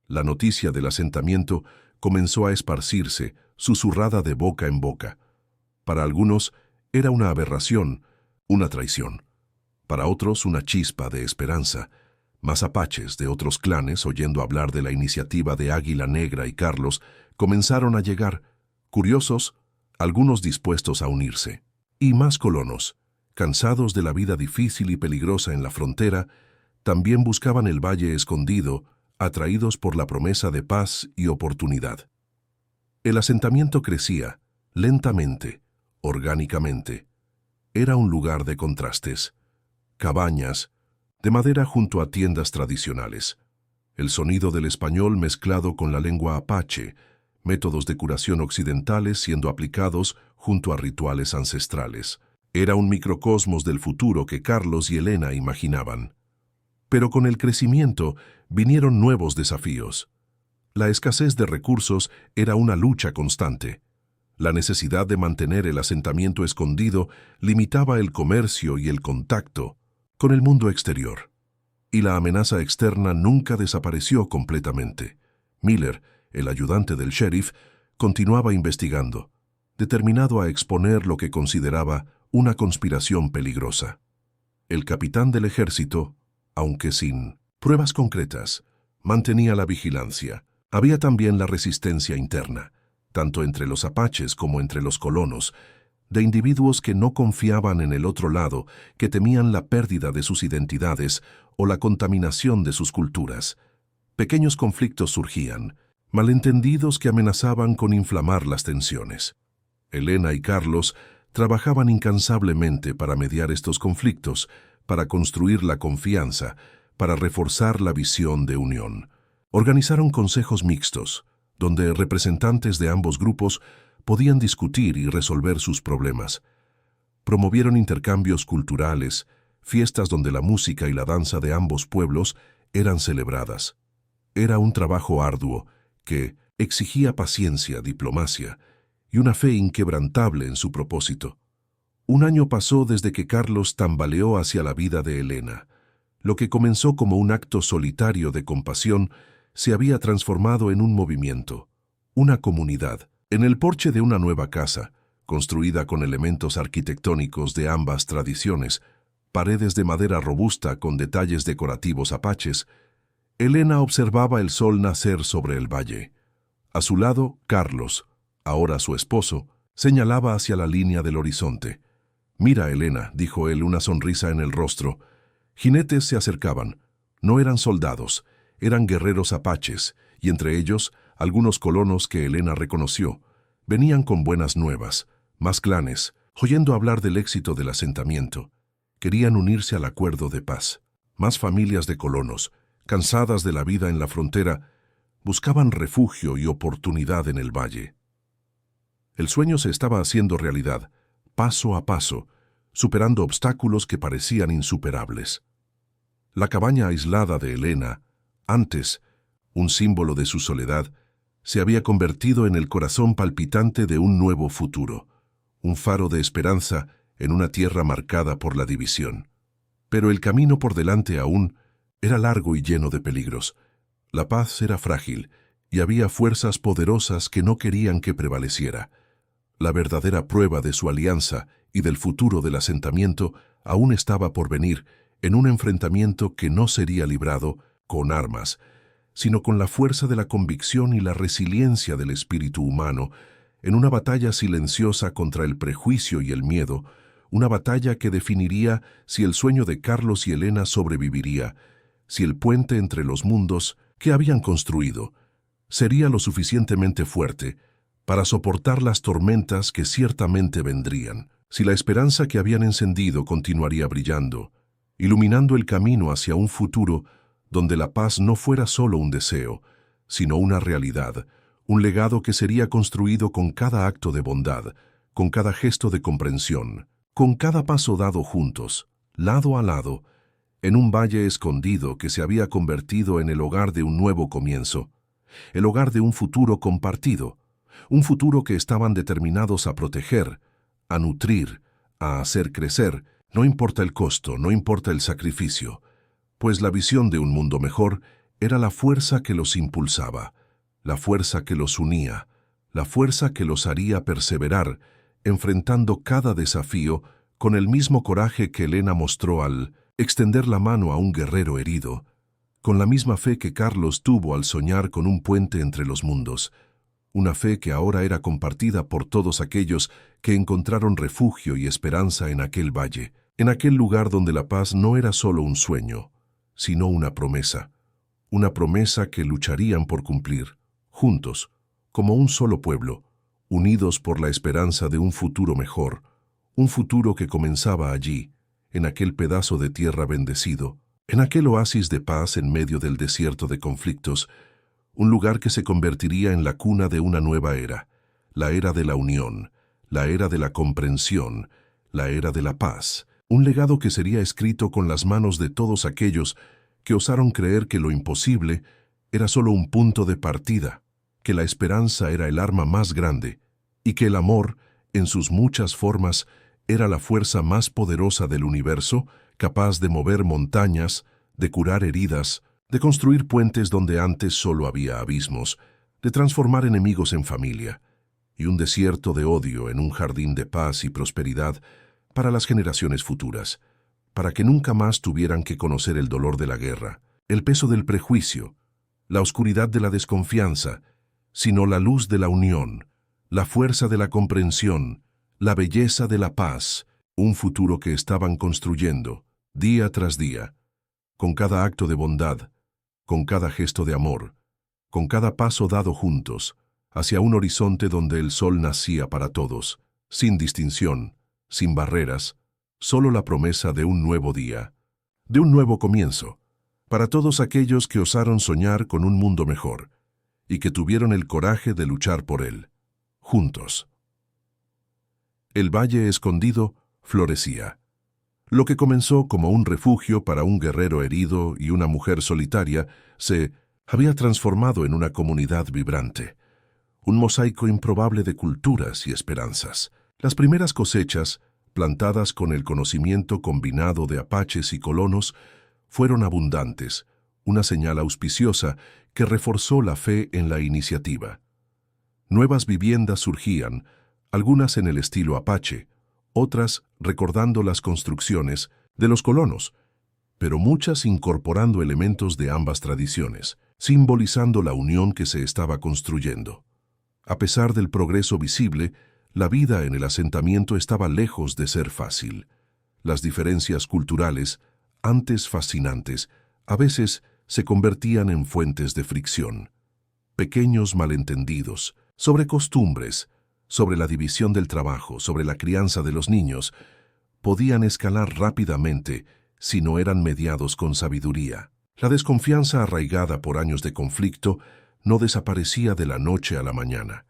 La noticia del asentamiento comenzó a esparcirse, susurrada de boca en boca. Para algunos era una aberración, una traición. Para otros una chispa de esperanza. Más apaches de otros clanes, oyendo hablar de la iniciativa de Águila Negra y Carlos, comenzaron a llegar, curiosos, algunos dispuestos a unirse. Y más colonos, cansados de la vida difícil y peligrosa en la frontera, también buscaban el Valle Escondido, atraídos por la promesa de paz y oportunidad. El asentamiento crecía, lentamente, orgánicamente. Era un lugar de contrastes. Cabañas, de madera junto a tiendas tradicionales. El sonido del español mezclado con la lengua apache, métodos de curación occidentales siendo aplicados junto a rituales ancestrales. Era un microcosmos del futuro que Carlos y Elena imaginaban. Pero con el crecimiento vinieron nuevos desafíos. La escasez de recursos era una lucha constante. La necesidad de mantener el asentamiento escondido limitaba el comercio y el contacto con el mundo exterior. Y la amenaza externa nunca desapareció completamente. Miller, el ayudante del sheriff, continuaba investigando, determinado a exponer lo que consideraba una conspiración peligrosa. El capitán del ejército, aunque sin pruebas concretas, mantenía la vigilancia. Había también la resistencia interna, tanto entre los apaches como entre los colonos, de individuos que no confiaban en el otro lado, que temían la pérdida de sus identidades o la contaminación de sus culturas. Pequeños conflictos surgían, malentendidos que amenazaban con inflamar las tensiones. Elena y Carlos trabajaban incansablemente para mediar estos conflictos, para construir la confianza, para reforzar la visión de unión. Organizaron consejos mixtos, donde representantes de ambos grupos podían discutir y resolver sus problemas. Promovieron intercambios culturales, fiestas donde la música y la danza de ambos pueblos eran celebradas. Era un trabajo arduo que exigía paciencia, diplomacia y una fe inquebrantable en su propósito. Un año pasó desde que Carlos tambaleó hacia la vida de Elena. Lo que comenzó como un acto solitario de compasión se había transformado en un movimiento, una comunidad. En el porche de una nueva casa, construida con elementos arquitectónicos de ambas tradiciones, paredes de madera robusta con detalles decorativos apaches, Elena observaba el sol nacer sobre el valle. A su lado, Carlos, ahora su esposo, señalaba hacia la línea del horizonte. «Mira, Elena», dijo él, una sonrisa en el rostro. Jinetes se acercaban. No eran soldados, eran guerreros apaches, y entre ellos algunos colonos que Elena reconoció. Venían con buenas nuevas, más clanes, oyendo hablar del éxito del asentamiento. Querían unirse al acuerdo de paz. Más familias de colonos, cansadas de la vida en la frontera, buscaban refugio y oportunidad en el valle. El sueño se estaba haciendo realidad, paso a paso, superando obstáculos que parecían insuperables. La cabaña aislada de Elena, antes un símbolo de su soledad, se había convertido en el corazón palpitante de un nuevo futuro, un faro de esperanza en una tierra marcada por la división. Pero el camino por delante aún era largo y lleno de peligros. La paz era frágil y había fuerzas poderosas que no querían que prevaleciera. La verdadera prueba de su alianza y del futuro del asentamiento aún estaba por venir en un enfrentamiento que no sería librado con armas, sino con la fuerza de la convicción y la resiliencia del espíritu humano, en una batalla silenciosa contra el prejuicio y el miedo, una batalla que definiría si el sueño de Carlos y Elena sobreviviría, si el puente entre los mundos que habían construido sería lo suficientemente fuerte para soportar las tormentas que ciertamente vendrían, si la esperanza que habían encendido continuaría brillando, iluminando el camino hacia un futuro donde la paz no fuera solo un deseo, sino una realidad, un legado que sería construido con cada acto de bondad, con cada gesto de comprensión, con cada paso dado juntos, lado a lado, en un valle escondido que se había convertido en el hogar de un nuevo comienzo, el hogar de un futuro compartido, un futuro que estaban determinados a proteger, a nutrir, a hacer crecer, no importa el costo, no importa el sacrificio, pues la visión de un mundo mejor era la fuerza que los impulsaba, la fuerza que los unía, la fuerza que los haría perseverar, enfrentando cada desafío con el mismo coraje que Elena mostró al extender la mano a un guerrero herido, con la misma fe que Carlos tuvo al soñar con un puente entre los mundos, una fe que ahora era compartida por todos aquellos que encontraron refugio y esperanza en aquel valle, en aquel lugar donde la paz no era solo un sueño, sino una promesa que lucharían por cumplir, juntos, como un solo pueblo, unidos por la esperanza de un futuro mejor, un futuro que comenzaba allí, en aquel pedazo de tierra bendecido, en aquel oasis de paz en medio del desierto de conflictos, un lugar que se convertiría en la cuna de una nueva era, la era de la unión, la era de la comprensión, la era de la paz, un legado que sería escrito con las manos de todos aquellos que osaron creer que lo imposible era solo un punto de partida, que la esperanza era el arma más grande y que el amor, en sus muchas formas, era la fuerza más poderosa del universo, capaz de mover montañas, de curar heridas, de construir puentes donde antes solo había abismos, de transformar enemigos en familia, y un desierto de odio en un jardín de paz y prosperidad para las generaciones futuras, para que nunca más tuvieran que conocer el dolor de la guerra, el peso del prejuicio, la oscuridad de la desconfianza, sino la luz de la unión, la fuerza de la comprensión, la belleza de la paz, un futuro que estaban construyendo, día tras día, con cada acto de bondad, con cada gesto de amor, con cada paso dado juntos, hacia un horizonte donde el sol nacía para todos, sin distinción, sin barreras, solo la promesa de un nuevo día, de un nuevo comienzo, para todos aquellos que osaron soñar con un mundo mejor y que tuvieron el coraje de luchar por él, juntos. El Valle Escondido florecía. Lo que comenzó como un refugio para un guerrero herido y una mujer solitaria se había transformado en una comunidad vibrante, un mosaico improbable de culturas y esperanzas. Las primeras cosechas, plantadas con el conocimiento combinado de apaches y colonos, fueron abundantes, una señal auspiciosa que reforzó la fe en la iniciativa. Nuevas viviendas surgían, algunas en el estilo apache, otras recordando las construcciones de los colonos, pero muchas incorporando elementos de ambas tradiciones, simbolizando la unión que se estaba construyendo. A pesar del progreso visible, la vida en el asentamiento estaba lejos de ser fácil. Las diferencias culturales, antes fascinantes, a veces se convertían en fuentes de fricción. Pequeños malentendidos sobre costumbres, sobre la división del trabajo, sobre la crianza de los niños, podían escalar rápidamente si no eran mediados con sabiduría. La desconfianza arraigada por años de conflicto no desaparecía de la noche a la mañana.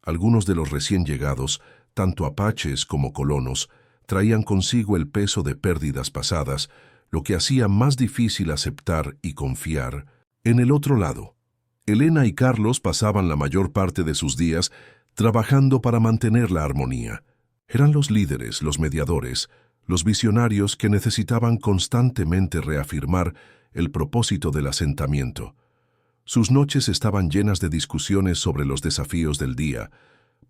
Algunos de los recién llegados, tanto apaches como colonos, traían consigo el peso de pérdidas pasadas, lo que hacía más difícil aceptar y confiar en el otro lado. Elena y Carlos pasaban la mayor parte de sus días trabajando para mantener la armonía. Eran los líderes, los mediadores, los visionarios que necesitaban constantemente reafirmar el propósito del asentamiento. Sus noches estaban llenas de discusiones sobre los desafíos del día,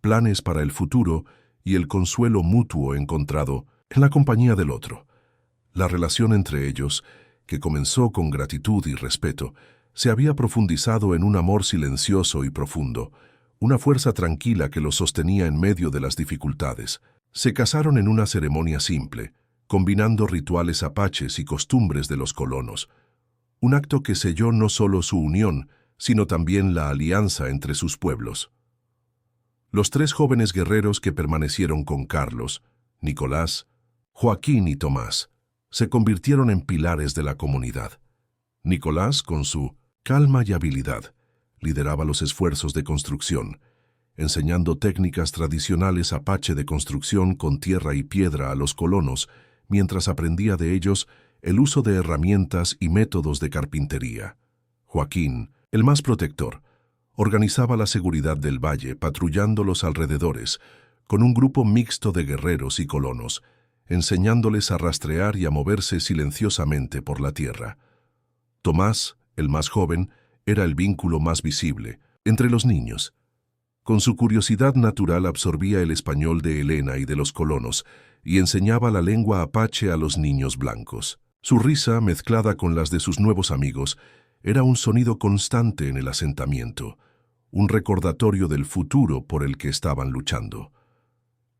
planes para el futuro y el consuelo mutuo encontrado en la compañía del otro. La relación entre ellos, que comenzó con gratitud y respeto, se había profundizado en un amor silencioso y profundo, una fuerza tranquila que los sostenía en medio de las dificultades. Se casaron en una ceremonia simple, combinando rituales apaches y costumbres de los colonos, un acto que selló no solo su unión, sino también la alianza entre sus pueblos. Los tres jóvenes guerreros que permanecieron con Carlos, Nicolás, Joaquín y Tomás, se convirtieron en pilares de la comunidad. Nicolás, con su calma y habilidad, lideraba los esfuerzos de construcción, enseñando técnicas tradicionales apache de construcción con tierra y piedra a los colonos, mientras aprendía de ellos el uso de herramientas y métodos de carpintería. Joaquín, el más protector, organizaba la seguridad del valle, patrullando los alrededores, con un grupo mixto de guerreros y colonos, enseñándoles a rastrear y a moverse silenciosamente por la tierra. Tomás, el más joven, era el vínculo más visible entre los niños. Con su curiosidad natural absorbía el español de Elena y de los colonos y enseñaba la lengua apache a los niños blancos. Su risa, mezclada con las de sus nuevos amigos, era un sonido constante en el asentamiento, un recordatorio del futuro por el que estaban luchando.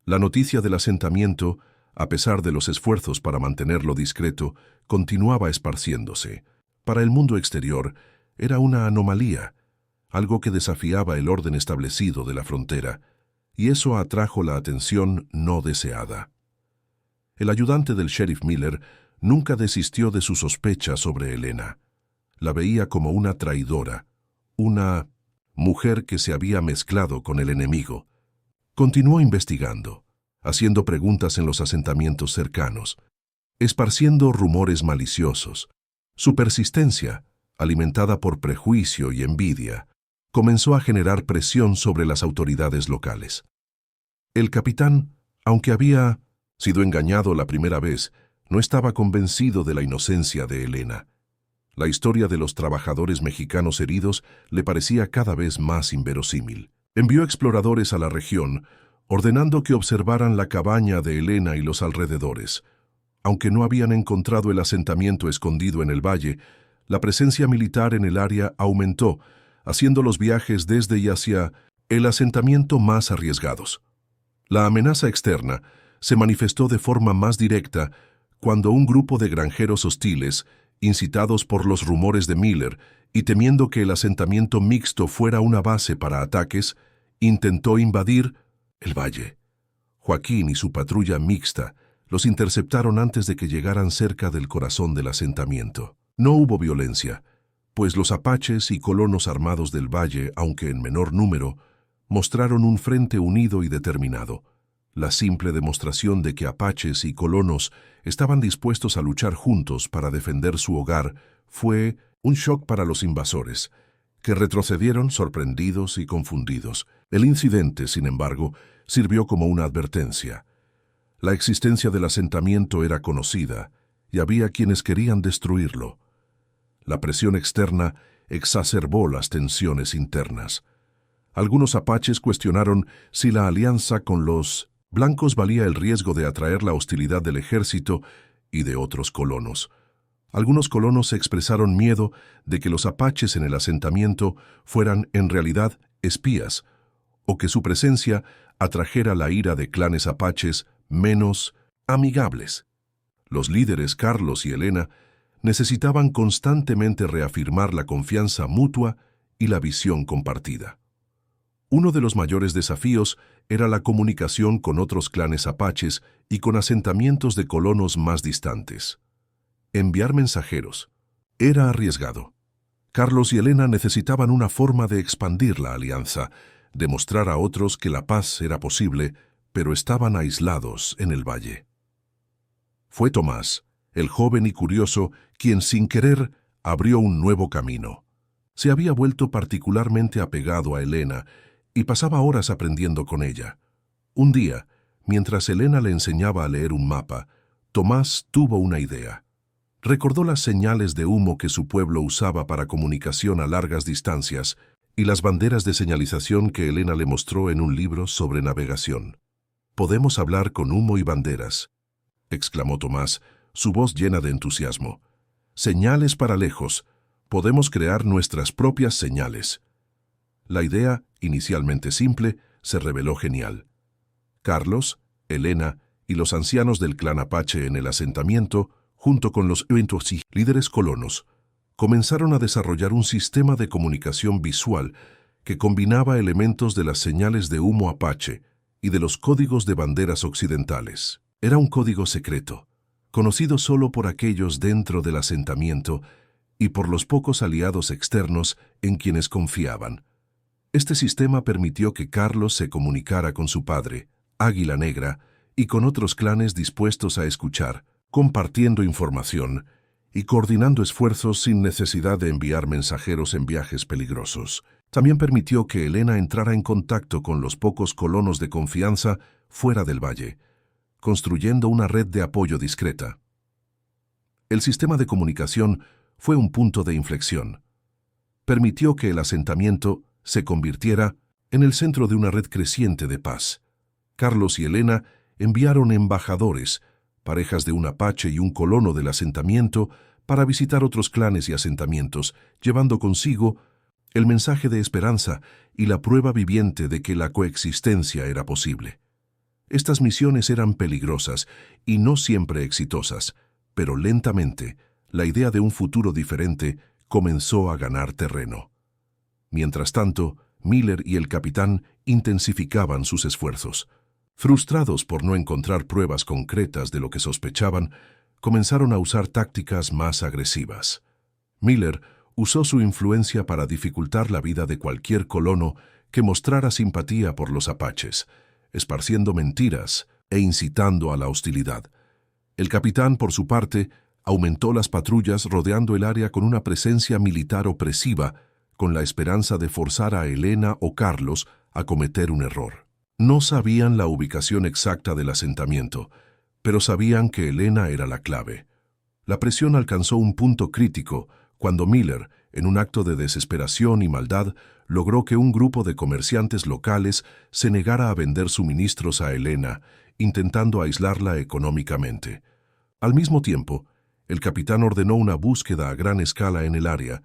La noticia del asentamiento, a pesar de los esfuerzos para mantenerlo discreto, continuaba esparciéndose. Para el mundo exterior, era una anomalía, algo que desafiaba el orden establecido de la frontera, y eso atrajo la atención no deseada. El ayudante del sheriff Miller nunca desistió de su sospecha sobre Elena. La veía como una traidora, una mujer que se había mezclado con el enemigo. Continuó investigando, haciendo preguntas en los asentamientos cercanos, esparciendo rumores maliciosos. Su persistencia, alimentada por prejuicio y envidia, comenzó a generar presión sobre las autoridades locales. El capitán, aunque había sido engañado la primera vez, no estaba convencido de la inocencia de Elena. La historia de los trabajadores mexicanos heridos le parecía cada vez más inverosímil. Envió exploradores a la región, ordenando que observaran la cabaña de Elena y los alrededores. Aunque no habían encontrado el asentamiento escondido en el valle, la presencia militar en el área aumentó, haciendo los viajes desde y hacia el asentamiento más arriesgados. La amenaza externa se manifestó de forma más directa cuando un grupo de granjeros hostiles, incitados por los rumores de Miller y temiendo que el asentamiento mixto fuera una base para ataques, intentó invadir el valle. Joaquín y su patrulla mixta los interceptaron antes de que llegaran cerca del corazón del asentamiento. No hubo violencia, pues los apaches y colonos armados del valle, aunque en menor número, mostraron un frente unido y determinado. La simple demostración de que apaches y colonos estaban dispuestos a luchar juntos para defender su hogar fue un shock para los invasores, que retrocedieron sorprendidos y confundidos. El incidente, sin embargo, sirvió como una advertencia. La existencia del asentamiento era conocida y había quienes querían destruirlo. La presión externa exacerbó las tensiones internas. Algunos apaches cuestionaron si la alianza con los blancos valía el riesgo de atraer la hostilidad del ejército y de otros colonos. Algunos colonos expresaron miedo de que los apaches en el asentamiento fueran en realidad espías o que su presencia atrajera la ira de clanes apaches menos amigables. Los líderes Carlos y Elena necesitaban constantemente reafirmar la confianza mutua y la visión compartida. Uno de los mayores desafíos era la comunicación con otros clanes apaches y con asentamientos de colonos más distantes. Enviar mensajeros era arriesgado. Carlos y Elena necesitaban una forma de expandir la alianza, demostrar a otros que la paz era posible, pero estaban aislados en el valle. Fue Tomás, el joven y curioso, quien sin querer abrió un nuevo camino. Se había vuelto particularmente apegado a Elena y pasaba horas aprendiendo con ella. Un día, mientras Elena le enseñaba a leer un mapa, Tomás tuvo una idea. Recordó las señales de humo que su pueblo usaba para comunicación a largas distancias y las banderas de señalización que Elena le mostró en un libro sobre navegación. «Podemos hablar con humo y banderas», exclamó Tomás, su voz llena de entusiasmo. «Señales para lejos. Podemos crear nuestras propias señales». La idea, inicialmente simple, se reveló genial. Carlos, Elena y los ancianos del clan Apache en el asentamiento, junto con los líderes colonos, comenzaron a desarrollar un sistema de comunicación visual que combinaba elementos de las señales de humo Apache y de los códigos de banderas occidentales. Era un código secreto, conocido solo por aquellos dentro del asentamiento y por los pocos aliados externos en quienes confiaban. Este sistema permitió que Carlos se comunicara con su padre, Águila Negra, y con otros clanes dispuestos a escuchar, compartiendo información y coordinando esfuerzos sin necesidad de enviar mensajeros en viajes peligrosos. También permitió que Elena entrara en contacto con los pocos colonos de confianza fuera del valle, construyendo una red de apoyo discreta. El sistema de comunicación fue un punto de inflexión. Permitió que el asentamiento se convirtiera en el centro de una red creciente de paz. Carlos y Elena enviaron embajadores, parejas de un apache y un colono del asentamiento, para visitar otros clanes y asentamientos, llevando consigo el mensaje de esperanza y la prueba viviente de que la coexistencia era posible. Estas misiones eran peligrosas y no siempre exitosas, pero lentamente la idea de un futuro diferente comenzó a ganar terreno. Mientras tanto, Miller y el capitán intensificaban sus esfuerzos. Frustrados por no encontrar pruebas concretas de lo que sospechaban, comenzaron a usar tácticas más agresivas. Miller usó su influencia para dificultar la vida de cualquier colono que mostrara simpatía por los apaches, esparciendo mentiras e incitando a la hostilidad. El capitán, por su parte, aumentó las patrullas rodeando el área con una presencia militar opresiva, con la esperanza de forzar a Elena o Carlos a cometer un error. No sabían la ubicación exacta del asentamiento, pero sabían que Elena era la clave. La presión alcanzó un punto crítico cuando Miller, en un acto de desesperación y maldad, logró que un grupo de comerciantes locales se negara a vender suministros a Elena, intentando aislarla económicamente. Al mismo tiempo, el capitán ordenó una búsqueda a gran escala en el área,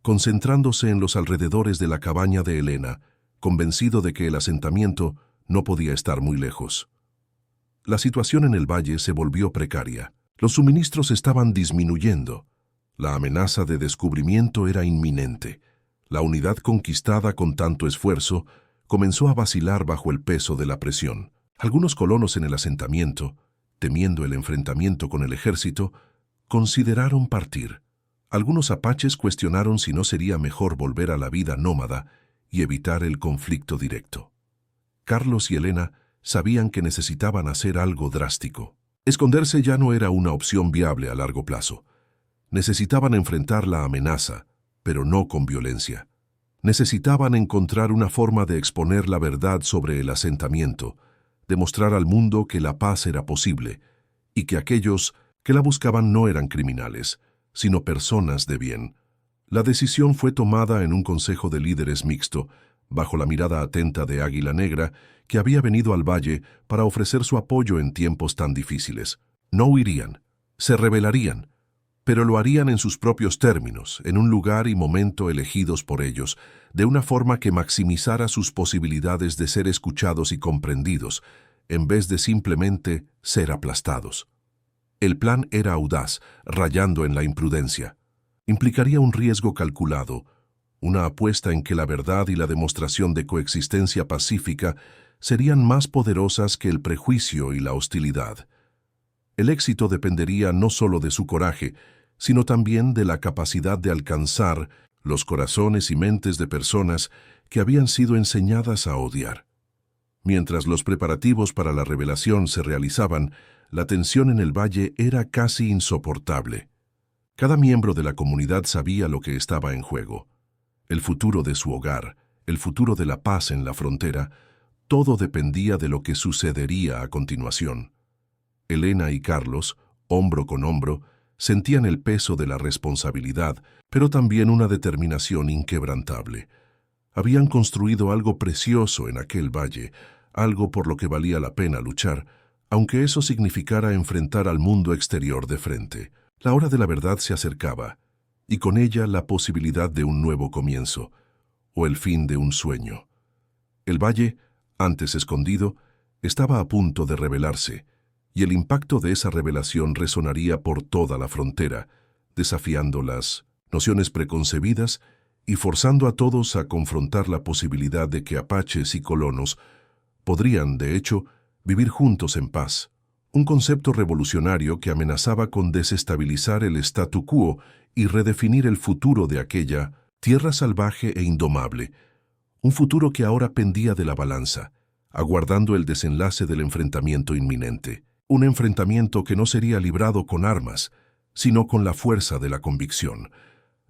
concentrándose en los alrededores de la cabaña de Elena, convencido de que el asentamiento no podía estar muy lejos. La situación en el valle se volvió precaria. Los suministros estaban disminuyendo. La amenaza de descubrimiento era inminente. La unidad conquistada con tanto esfuerzo comenzó a vacilar bajo el peso de la presión. Algunos colonos en el asentamiento, temiendo el enfrentamiento con el ejército, consideraron partir. Algunos apaches cuestionaron si no sería mejor volver a la vida nómada y evitar el conflicto directo. Carlos y Elena sabían que necesitaban hacer algo drástico. Esconderse ya no era una opción viable a largo plazo. Necesitaban enfrentar la amenaza, pero no con violencia. Necesitaban encontrar una forma de exponer la verdad sobre el asentamiento, demostrar al mundo que la paz era posible y que aquellos que la buscaban no eran criminales, sino personas de bien. La decisión fue tomada en un consejo de líderes mixto, bajo la mirada atenta de Águila Negra, que había venido al valle para ofrecer su apoyo en tiempos tan difíciles. No huirían, se rebelarían, pero lo harían en sus propios términos, en un lugar y momento elegidos por ellos, de una forma que maximizara sus posibilidades de ser escuchados y comprendidos, en vez de simplemente ser aplastados. El plan era audaz, rayando en la imprudencia. Implicaría un riesgo calculado, una apuesta en que la verdad y la demostración de coexistencia pacífica serían más poderosas que el prejuicio y la hostilidad. El éxito dependería no solo de su coraje, sino también de la capacidad de alcanzar los corazones y mentes de personas que habían sido enseñadas a odiar. Mientras los preparativos para la rebelión se realizaban, la tensión en el valle era casi insoportable. Cada miembro de la comunidad sabía lo que estaba en juego. El futuro de su hogar, el futuro de la paz en la frontera, todo dependía de lo que sucedería a continuación. Elena y Carlos, hombro con hombro, sentían el peso de la responsabilidad, pero también una determinación inquebrantable. Habían construido algo precioso en aquel valle, algo por lo que valía la pena luchar, aunque eso significara enfrentar al mundo exterior de frente. La hora de la verdad se acercaba, y con ella la posibilidad de un nuevo comienzo, o el fin de un sueño. El valle, antes escondido, estaba a punto de revelarse, y el impacto de esa revelación resonaría por toda la frontera, desafiando las nociones preconcebidas y forzando a todos a confrontar la posibilidad de que apaches y colonos podrían, de hecho, vivir juntos en paz. Un concepto revolucionario que amenazaba con desestabilizar el statu quo y redefinir el futuro de aquella tierra salvaje e indomable, un futuro que ahora pendía de la balanza, aguardando el desenlace del enfrentamiento inminente. Un enfrentamiento que no sería librado con armas, sino con la fuerza de la convicción,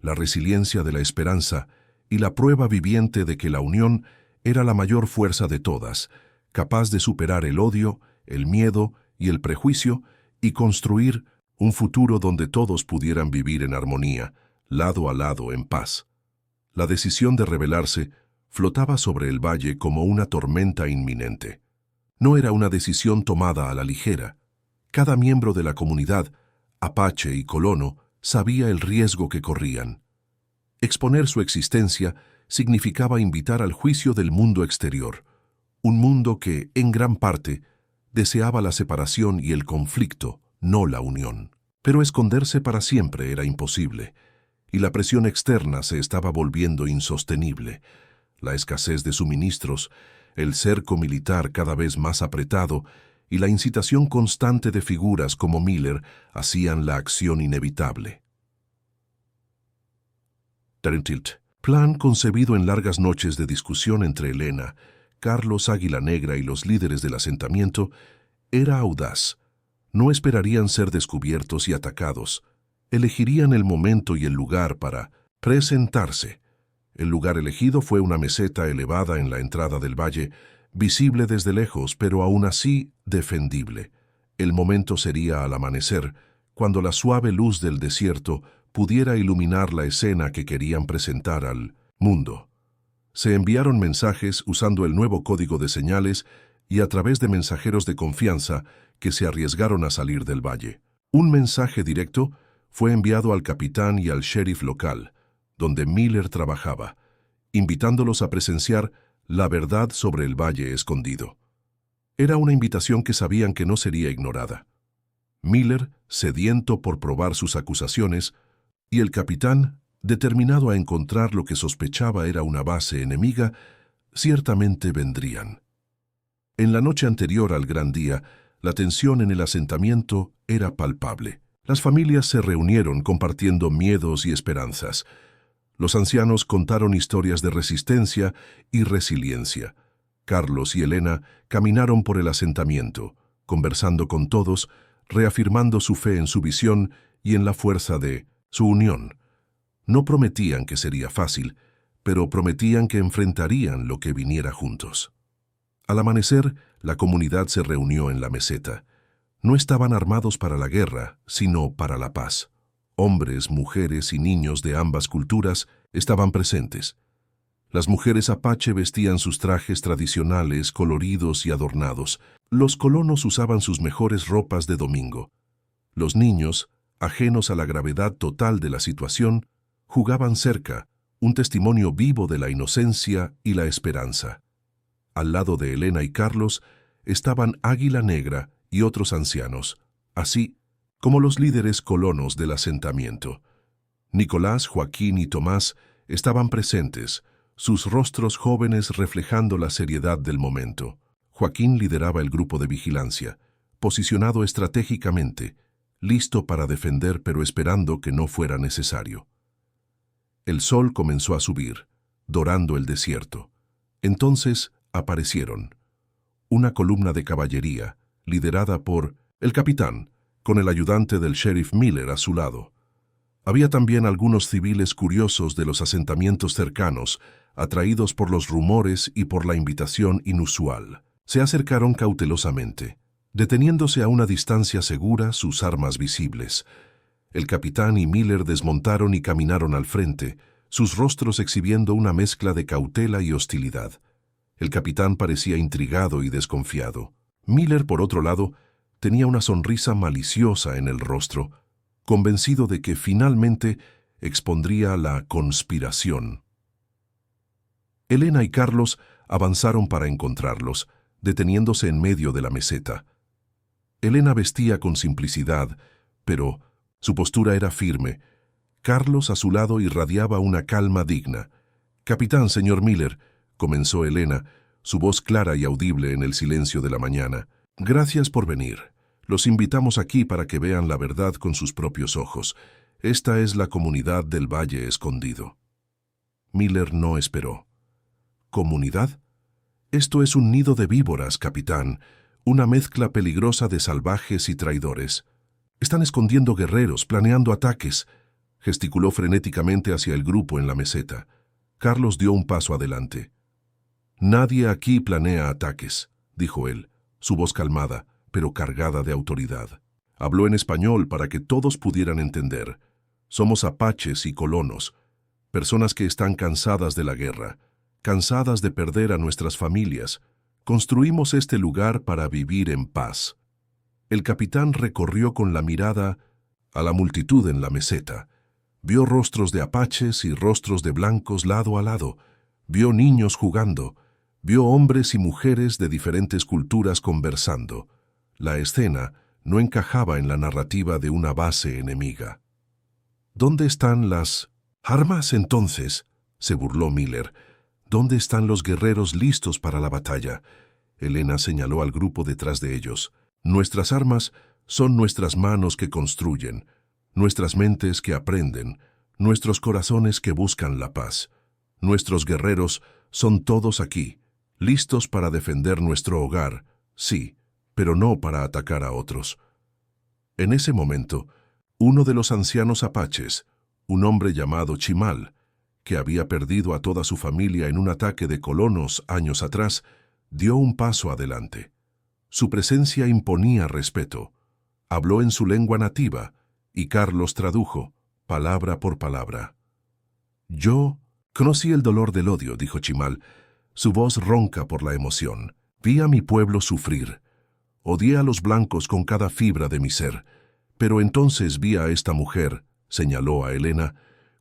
la resiliencia de la esperanza y la prueba viviente de que la unión era la mayor fuerza de todas, capaz de superar el odio, el miedo y el prejuicio y construir un futuro donde todos pudieran vivir en armonía, lado a lado en paz. La decisión de rebelarse flotaba sobre el valle como una tormenta inminente. No era una decisión tomada a la ligera. Cada miembro de la comunidad, apache y colono, sabía el riesgo que corrían. Exponer su existencia significaba invitar al juicio del mundo exterior, un mundo que, en gran parte, deseaba la separación y el conflicto, no la unión. Pero esconderse para siempre era imposible, y la presión externa se estaba volviendo insostenible. La escasez de suministros, el cerco militar cada vez más apretado y la incitación constante de figuras como Miller hacían la acción inevitable. Tarentilt, plan concebido en largas noches de discusión entre Elena, Carlos Águila Negra y los líderes del asentamiento, era audaz. No esperarían ser descubiertos y atacados. Elegirían el momento y el lugar para presentarse. El lugar elegido fue una meseta elevada en la entrada del valle, visible desde lejos, pero aún así defendible. El momento sería al amanecer, cuando la suave luz del desierto pudiera iluminar la escena que querían presentar al mundo. Se enviaron mensajes usando el nuevo código de señales y a través de mensajeros de confianza que se arriesgaron a salir del valle. Un mensaje directo fue enviado al capitán y al sheriff local, donde Miller trabajaba, invitándolos a presenciar la verdad sobre el valle escondido. Era una invitación que sabían que no sería ignorada. Miller, sediento por probar sus acusaciones, y el capitán, determinado a encontrar lo que sospechaba era una base enemiga, ciertamente vendrían. En la noche anterior al gran día, la tensión en el asentamiento era palpable. Las familias se reunieron compartiendo miedos y esperanzas. Los ancianos contaron historias de resistencia y resiliencia. Carlos y Elena caminaron por el asentamiento, conversando con todos, reafirmando su fe en su visión y en la fuerza de su unión. No prometían que sería fácil, pero prometían que enfrentarían lo que viniera juntos. Al amanecer, la comunidad se reunió en la meseta. No estaban armados para la guerra, sino para la paz. Hombres, mujeres y niños de ambas culturas estaban presentes. Las mujeres apache vestían sus trajes tradicionales, coloridos y adornados. Los colonos usaban sus mejores ropas de domingo. Los niños, ajenos a la gravedad total de la situación, jugaban cerca, un testimonio vivo de la inocencia y la esperanza. Al lado de Elena y Carlos estaban Águila Negra y otros ancianos, así como los líderes colonos del asentamiento. Nicolás, Joaquín y Tomás estaban presentes, sus rostros jóvenes reflejando la seriedad del momento. Joaquín lideraba el grupo de vigilancia, posicionado estratégicamente, listo para defender pero esperando que no fuera necesario. El sol comenzó a subir, dorando el desierto. Entonces aparecieron una columna de caballería, liderada por el capitán, con el ayudante del sheriff Miller a su lado. Había también algunos civiles curiosos de los asentamientos cercanos, atraídos por los rumores y por la invitación inusual. Se acercaron cautelosamente, deteniéndose a una distancia segura, sus armas visibles. El capitán y Miller desmontaron y caminaron al frente, sus rostros exhibiendo una mezcla de cautela y hostilidad. El capitán parecía intrigado y desconfiado. Miller, por otro lado, tenía una sonrisa maliciosa en el rostro, convencido de que finalmente expondría la conspiración. Elena y Carlos avanzaron para encontrarlos, deteniéndose en medio de la meseta. Elena vestía con simplicidad, pero su postura era firme. Carlos a su lado irradiaba una calma digna. «Capitán, señor Miller», comenzó Elena, su voz clara y audible en el silencio de la mañana. «Gracias por venir. Los invitamos aquí para que vean la verdad con sus propios ojos. Esta es la comunidad del Valle Escondido». Miller no esperó. «¿Comunidad? Esto es un nido de víboras, capitán, una mezcla peligrosa de salvajes y traidores. Están escondiendo guerreros, planeando ataques», gesticuló frenéticamente hacia el grupo en la meseta. Carlos dio un paso adelante. «Nadie aquí planea ataques», dijo él, su voz calmada, pero cargada de autoridad. Habló en español para que todos pudieran entender. «Somos apaches y colonos, personas que están cansadas de la guerra, cansadas de perder a nuestras familias. Construimos este lugar para vivir en paz». El capitán recorrió con la mirada a la multitud en la meseta. Vio rostros de apaches y rostros de blancos lado a lado. Vio niños jugando. Vio hombres y mujeres de diferentes culturas conversando. La escena no encajaba en la narrativa de una base enemiga. «¿Dónde están las armas entonces?», se burló Miller. «¿Dónde están los guerreros listos para la batalla?». Elena señaló al grupo detrás de ellos. «Nuestras armas son nuestras manos que construyen, nuestras mentes que aprenden, nuestros corazones que buscan la paz. Nuestros guerreros son todos aquí, listos para defender nuestro hogar, sí, pero no para atacar a otros». En ese momento, uno de los ancianos apaches, un hombre llamado Chimal, que había perdido a toda su familia en un ataque de colonos años atrás, dio un paso adelante. Su presencia imponía respeto. Habló en su lengua nativa, y Carlos tradujo, palabra por palabra. «Yo conocí el dolor del odio», dijo Chimal, su voz ronca por la emoción. «Vi a mi pueblo sufrir. Odié a los blancos con cada fibra de mi ser. Pero entonces vi a esta mujer», señaló a Elena,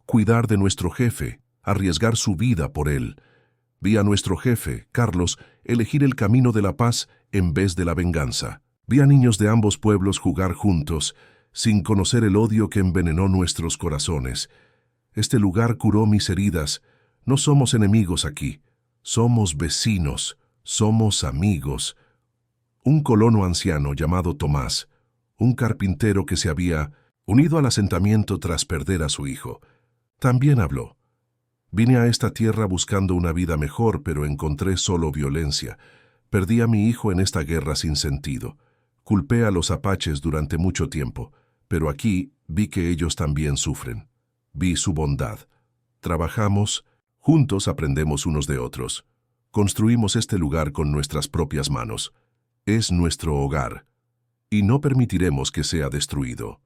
«cuidar de nuestro jefe, arriesgar su vida por él. Vi a nuestro jefe, Carlos, elegir el camino de la paz en vez de la venganza. Vi a niños de ambos pueblos jugar juntos, sin conocer el odio que envenenó nuestros corazones. Este lugar curó mis heridas. No somos enemigos aquí. Somos vecinos. Somos amigos. Un colono anciano llamado Tomás, un carpintero que se había unido al asentamiento tras perder a su hijo, también habló. Vine a esta tierra buscando una vida mejor, pero encontré solo violencia. Perdí a mi hijo en esta guerra sin sentido. Culpé a los apaches durante mucho tiempo, pero aquí vi que ellos también sufren. Vi su bondad. Trabajamos, juntos aprendemos unos de otros. Construimos este lugar con nuestras propias manos. Es nuestro hogar, y no permitiremos que sea destruido.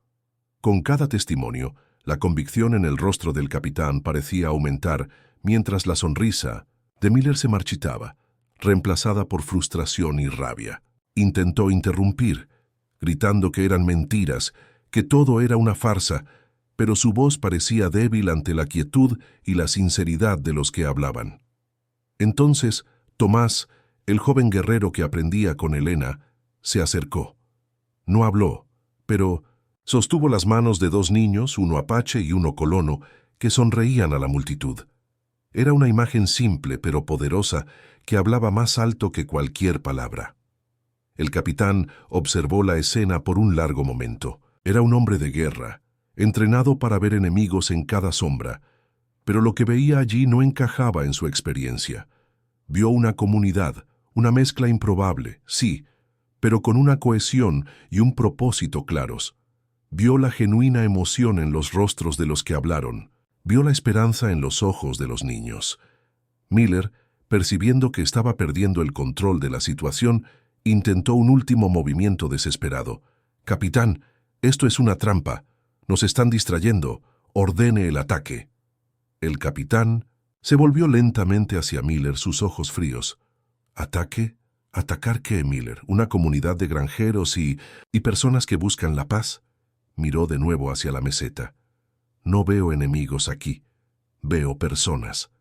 Con cada testimonio, la convicción en el rostro del capitán parecía aumentar, mientras la sonrisa de Miller se marchitaba, reemplazada por frustración y rabia. Intentó interrumpir, gritando que eran mentiras, que todo era una farsa, pero su voz parecía débil ante la quietud y la sinceridad de los que hablaban. Entonces, Tomás, el joven guerrero que aprendía con Elena, se acercó. No habló, pero sostuvo las manos de dos niños, uno apache y uno colono, que sonreían a la multitud. Era una imagen simple pero poderosa que hablaba más alto que cualquier palabra. El capitán observó la escena por un largo momento. Era un hombre de guerra, entrenado para ver enemigos en cada sombra, pero lo que veía allí no encajaba en su experiencia. Vio una comunidad, una mezcla improbable, sí, pero con una cohesión y un propósito claros. Vio la genuina emoción en los rostros de los que hablaron. Vio la esperanza en los ojos de los niños. Miller, percibiendo que estaba perdiendo el control de la situación, intentó un último movimiento desesperado. «Capitán, esto es una trampa. Nos están distrayendo. Ordene el ataque». El capitán se volvió lentamente hacia Miller, sus ojos fríos. «¿Ataque? ¿Atacar qué, Miller? ¿Una comunidad de granjeros y personas que buscan la paz?» Miró de nuevo hacia la meseta. «No veo enemigos aquí. Veo personas».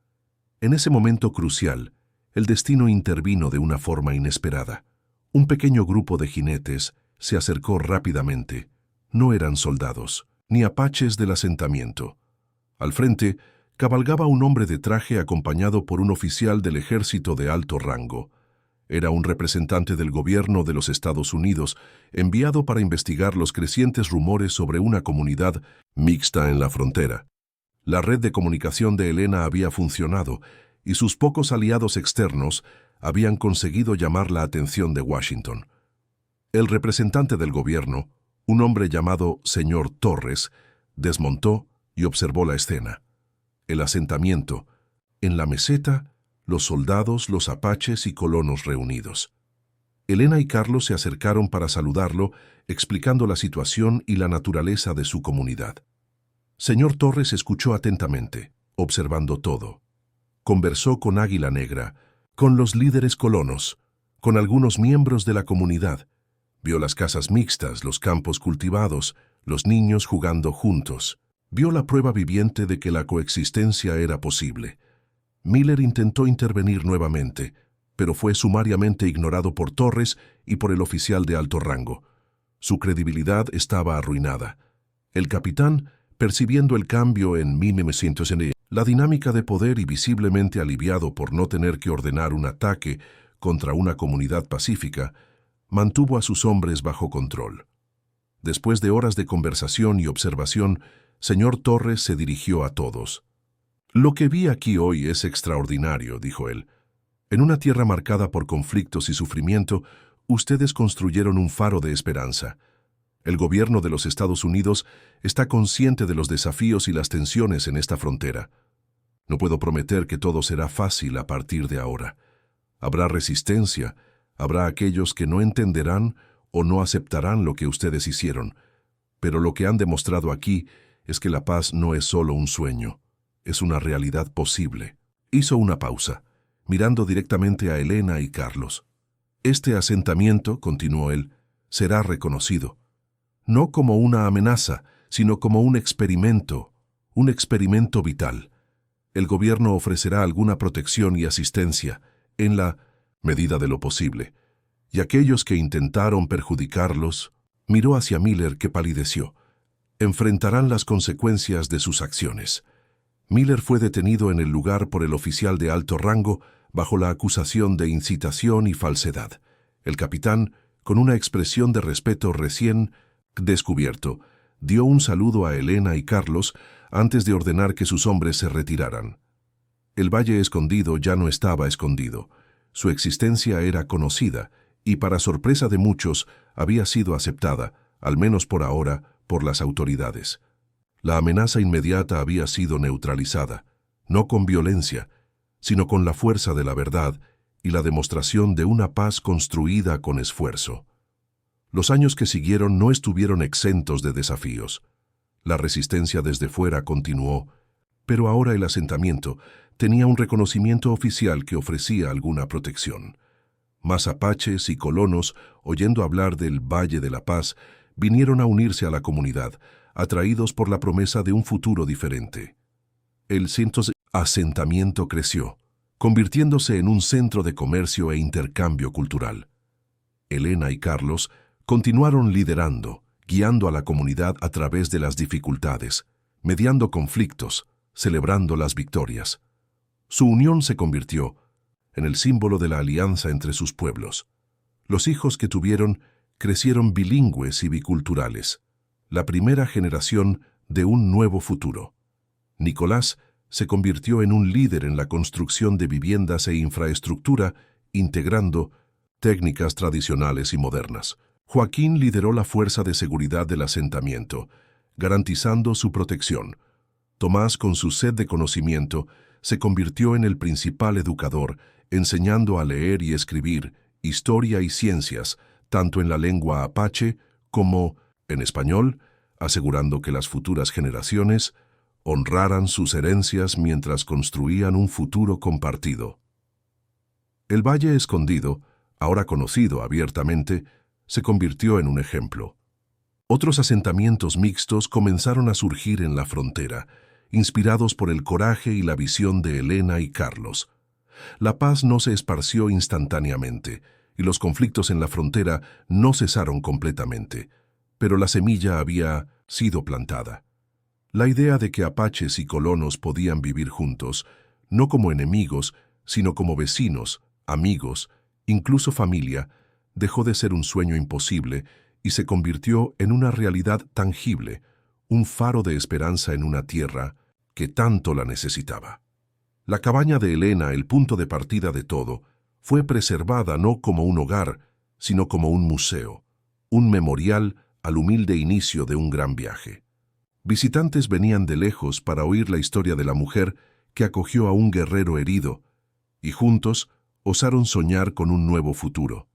En ese momento crucial, el destino intervino de una forma inesperada. Un pequeño grupo de jinetes se acercó rápidamente. No eran soldados, ni apaches del asentamiento. Al frente, cabalgaba un hombre de traje acompañado por un oficial del ejército de alto rango. Era un representante del gobierno de los Estados Unidos, enviado para investigar los crecientes rumores sobre una comunidad mixta en la frontera. La red de comunicación de Elena había funcionado, y sus pocos aliados externos habían conseguido llamar la atención de Washington. El representante del gobierno, un hombre llamado señor Torres, desmontó y observó la escena. El asentamiento, en la meseta, los soldados, los apaches y colonos reunidos. Elena y Carlos se acercaron para saludarlo, explicando la situación y la naturaleza de su comunidad. Señor Torres escuchó atentamente, observando todo. Conversó con Águila Negra, con los líderes colonos, con algunos miembros de la comunidad. Vio las casas mixtas, los campos cultivados, los niños jugando juntos. Vio la prueba viviente de que la coexistencia era posible. Miller intentó intervenir nuevamente, pero fue sumariamente ignorado por Torres y por el oficial de alto rango. Su credibilidad estaba arruinada. El capitán, percibiendo el cambio en 1900, la dinámica de poder y visiblemente aliviado por no tener que ordenar un ataque contra una comunidad pacífica, mantuvo a sus hombres bajo control. Después de horas de conversación y observación, señor Torres se dirigió a todos. «Lo que vi aquí hoy es extraordinario», dijo él. «En una tierra marcada por conflictos y sufrimiento, ustedes construyeron un faro de esperanza. El gobierno de los Estados Unidos está consciente de los desafíos y las tensiones en esta frontera. No puedo prometer que todo será fácil a partir de ahora. Habrá resistencia, habrá aquellos que no entenderán o no aceptarán lo que ustedes hicieron, pero lo que han demostrado aquí es que la paz no es solo un sueño. Es una realidad posible». Hizo una pausa, mirando directamente a Elena y Carlos. «Este asentamiento», continuó él, «será reconocido. No como una amenaza, sino como un experimento vital. El gobierno ofrecerá alguna protección y asistencia, en la medida de lo posible. Y aquellos que intentaron perjudicarlos, miró hacia Miller, que palideció, enfrentarán las consecuencias de sus acciones. Miller fue detenido en el lugar por el oficial de alto rango bajo la acusación de incitación y falsedad. El capitán, con una expresión de respeto recién descubierto, dio un saludo a Elena y Carlos antes de ordenar que sus hombres se retiraran. El Valle Escondido ya no estaba escondido. Su existencia era conocida y, para sorpresa de muchos, había sido aceptada, al menos por ahora, por las autoridades. La amenaza inmediata había sido neutralizada, no con violencia, sino con la fuerza de la verdad y la demostración de una paz construida con esfuerzo. Los años que siguieron no estuvieron exentos de desafíos. La resistencia desde fuera continuó, pero ahora el asentamiento tenía un reconocimiento oficial que ofrecía alguna protección. Más apaches y colonos, oyendo hablar del Valle de la Paz, vinieron a unirse a la comunidad, atraídos por la promesa de un futuro diferente. El asentamiento creció, convirtiéndose en un centro de comercio e intercambio cultural. Elena y Carlos continuaron liderando, guiando a la comunidad a través de las dificultades, mediando conflictos, celebrando las victorias. Su unión se convirtió en el símbolo de la alianza entre sus pueblos. Los hijos que tuvieron crecieron bilingües y biculturales, la primera generación de un nuevo futuro. Nicolás se convirtió en un líder en la construcción de viviendas e infraestructura, integrando técnicas tradicionales y modernas. Joaquín lideró la fuerza de seguridad del asentamiento, garantizando su protección. Tomás, con su sed de conocimiento, se convirtió en el principal educador, enseñando a leer y escribir, historia y ciencias, tanto en la lengua apache como en español, asegurando que las futuras generaciones honraran sus herencias mientras construían un futuro compartido. El Valle Escondido, ahora conocido abiertamente, se convirtió en un ejemplo. Otros asentamientos mixtos comenzaron a surgir en la frontera, inspirados por el coraje y la visión de Elena y Carlos. La paz no se esparció instantáneamente, y los conflictos en la frontera no cesaron completamente, pero la semilla había sido plantada. La idea de que apaches y colonos podían vivir juntos, no como enemigos, sino como vecinos, amigos, incluso familia, dejó de ser un sueño imposible y se convirtió en una realidad tangible, un faro de esperanza en una tierra que tanto la necesitaba. La cabaña de Elena, el punto de partida de todo, fue preservada no como un hogar, sino como un museo, un memorial al humilde inicio de un gran viaje. Visitantes venían de lejos para oír la historia de la mujer que acogió a un guerrero herido, y juntos osaron soñar con un nuevo futuro.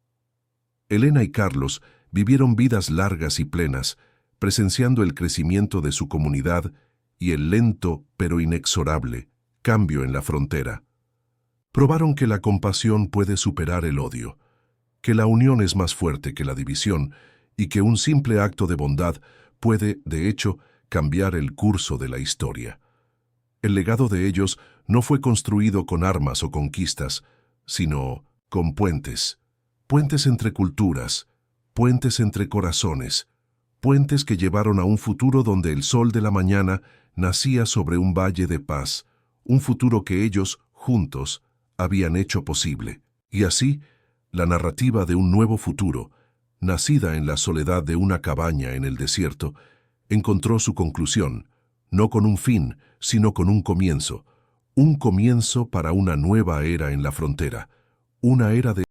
Elena y Carlos vivieron vidas largas y plenas, presenciando el crecimiento de su comunidad y el lento pero inexorable cambio en la frontera. Probaron que la compasión puede superar el odio, que la unión es más fuerte que la división y que un simple acto de bondad puede, de hecho, cambiar el curso de la historia. El legado de ellos no fue construido con armas o conquistas, sino con puentes. Puentes entre culturas, puentes entre corazones, puentes que llevaron a un futuro donde el sol de la mañana nacía sobre un valle de paz, un futuro que ellos, juntos, habían hecho posible. Y así, la narrativa de un nuevo futuro, nacida en la soledad de una cabaña en el desierto, encontró su conclusión, no con un fin, sino con un comienzo para una nueva era en la frontera, una era de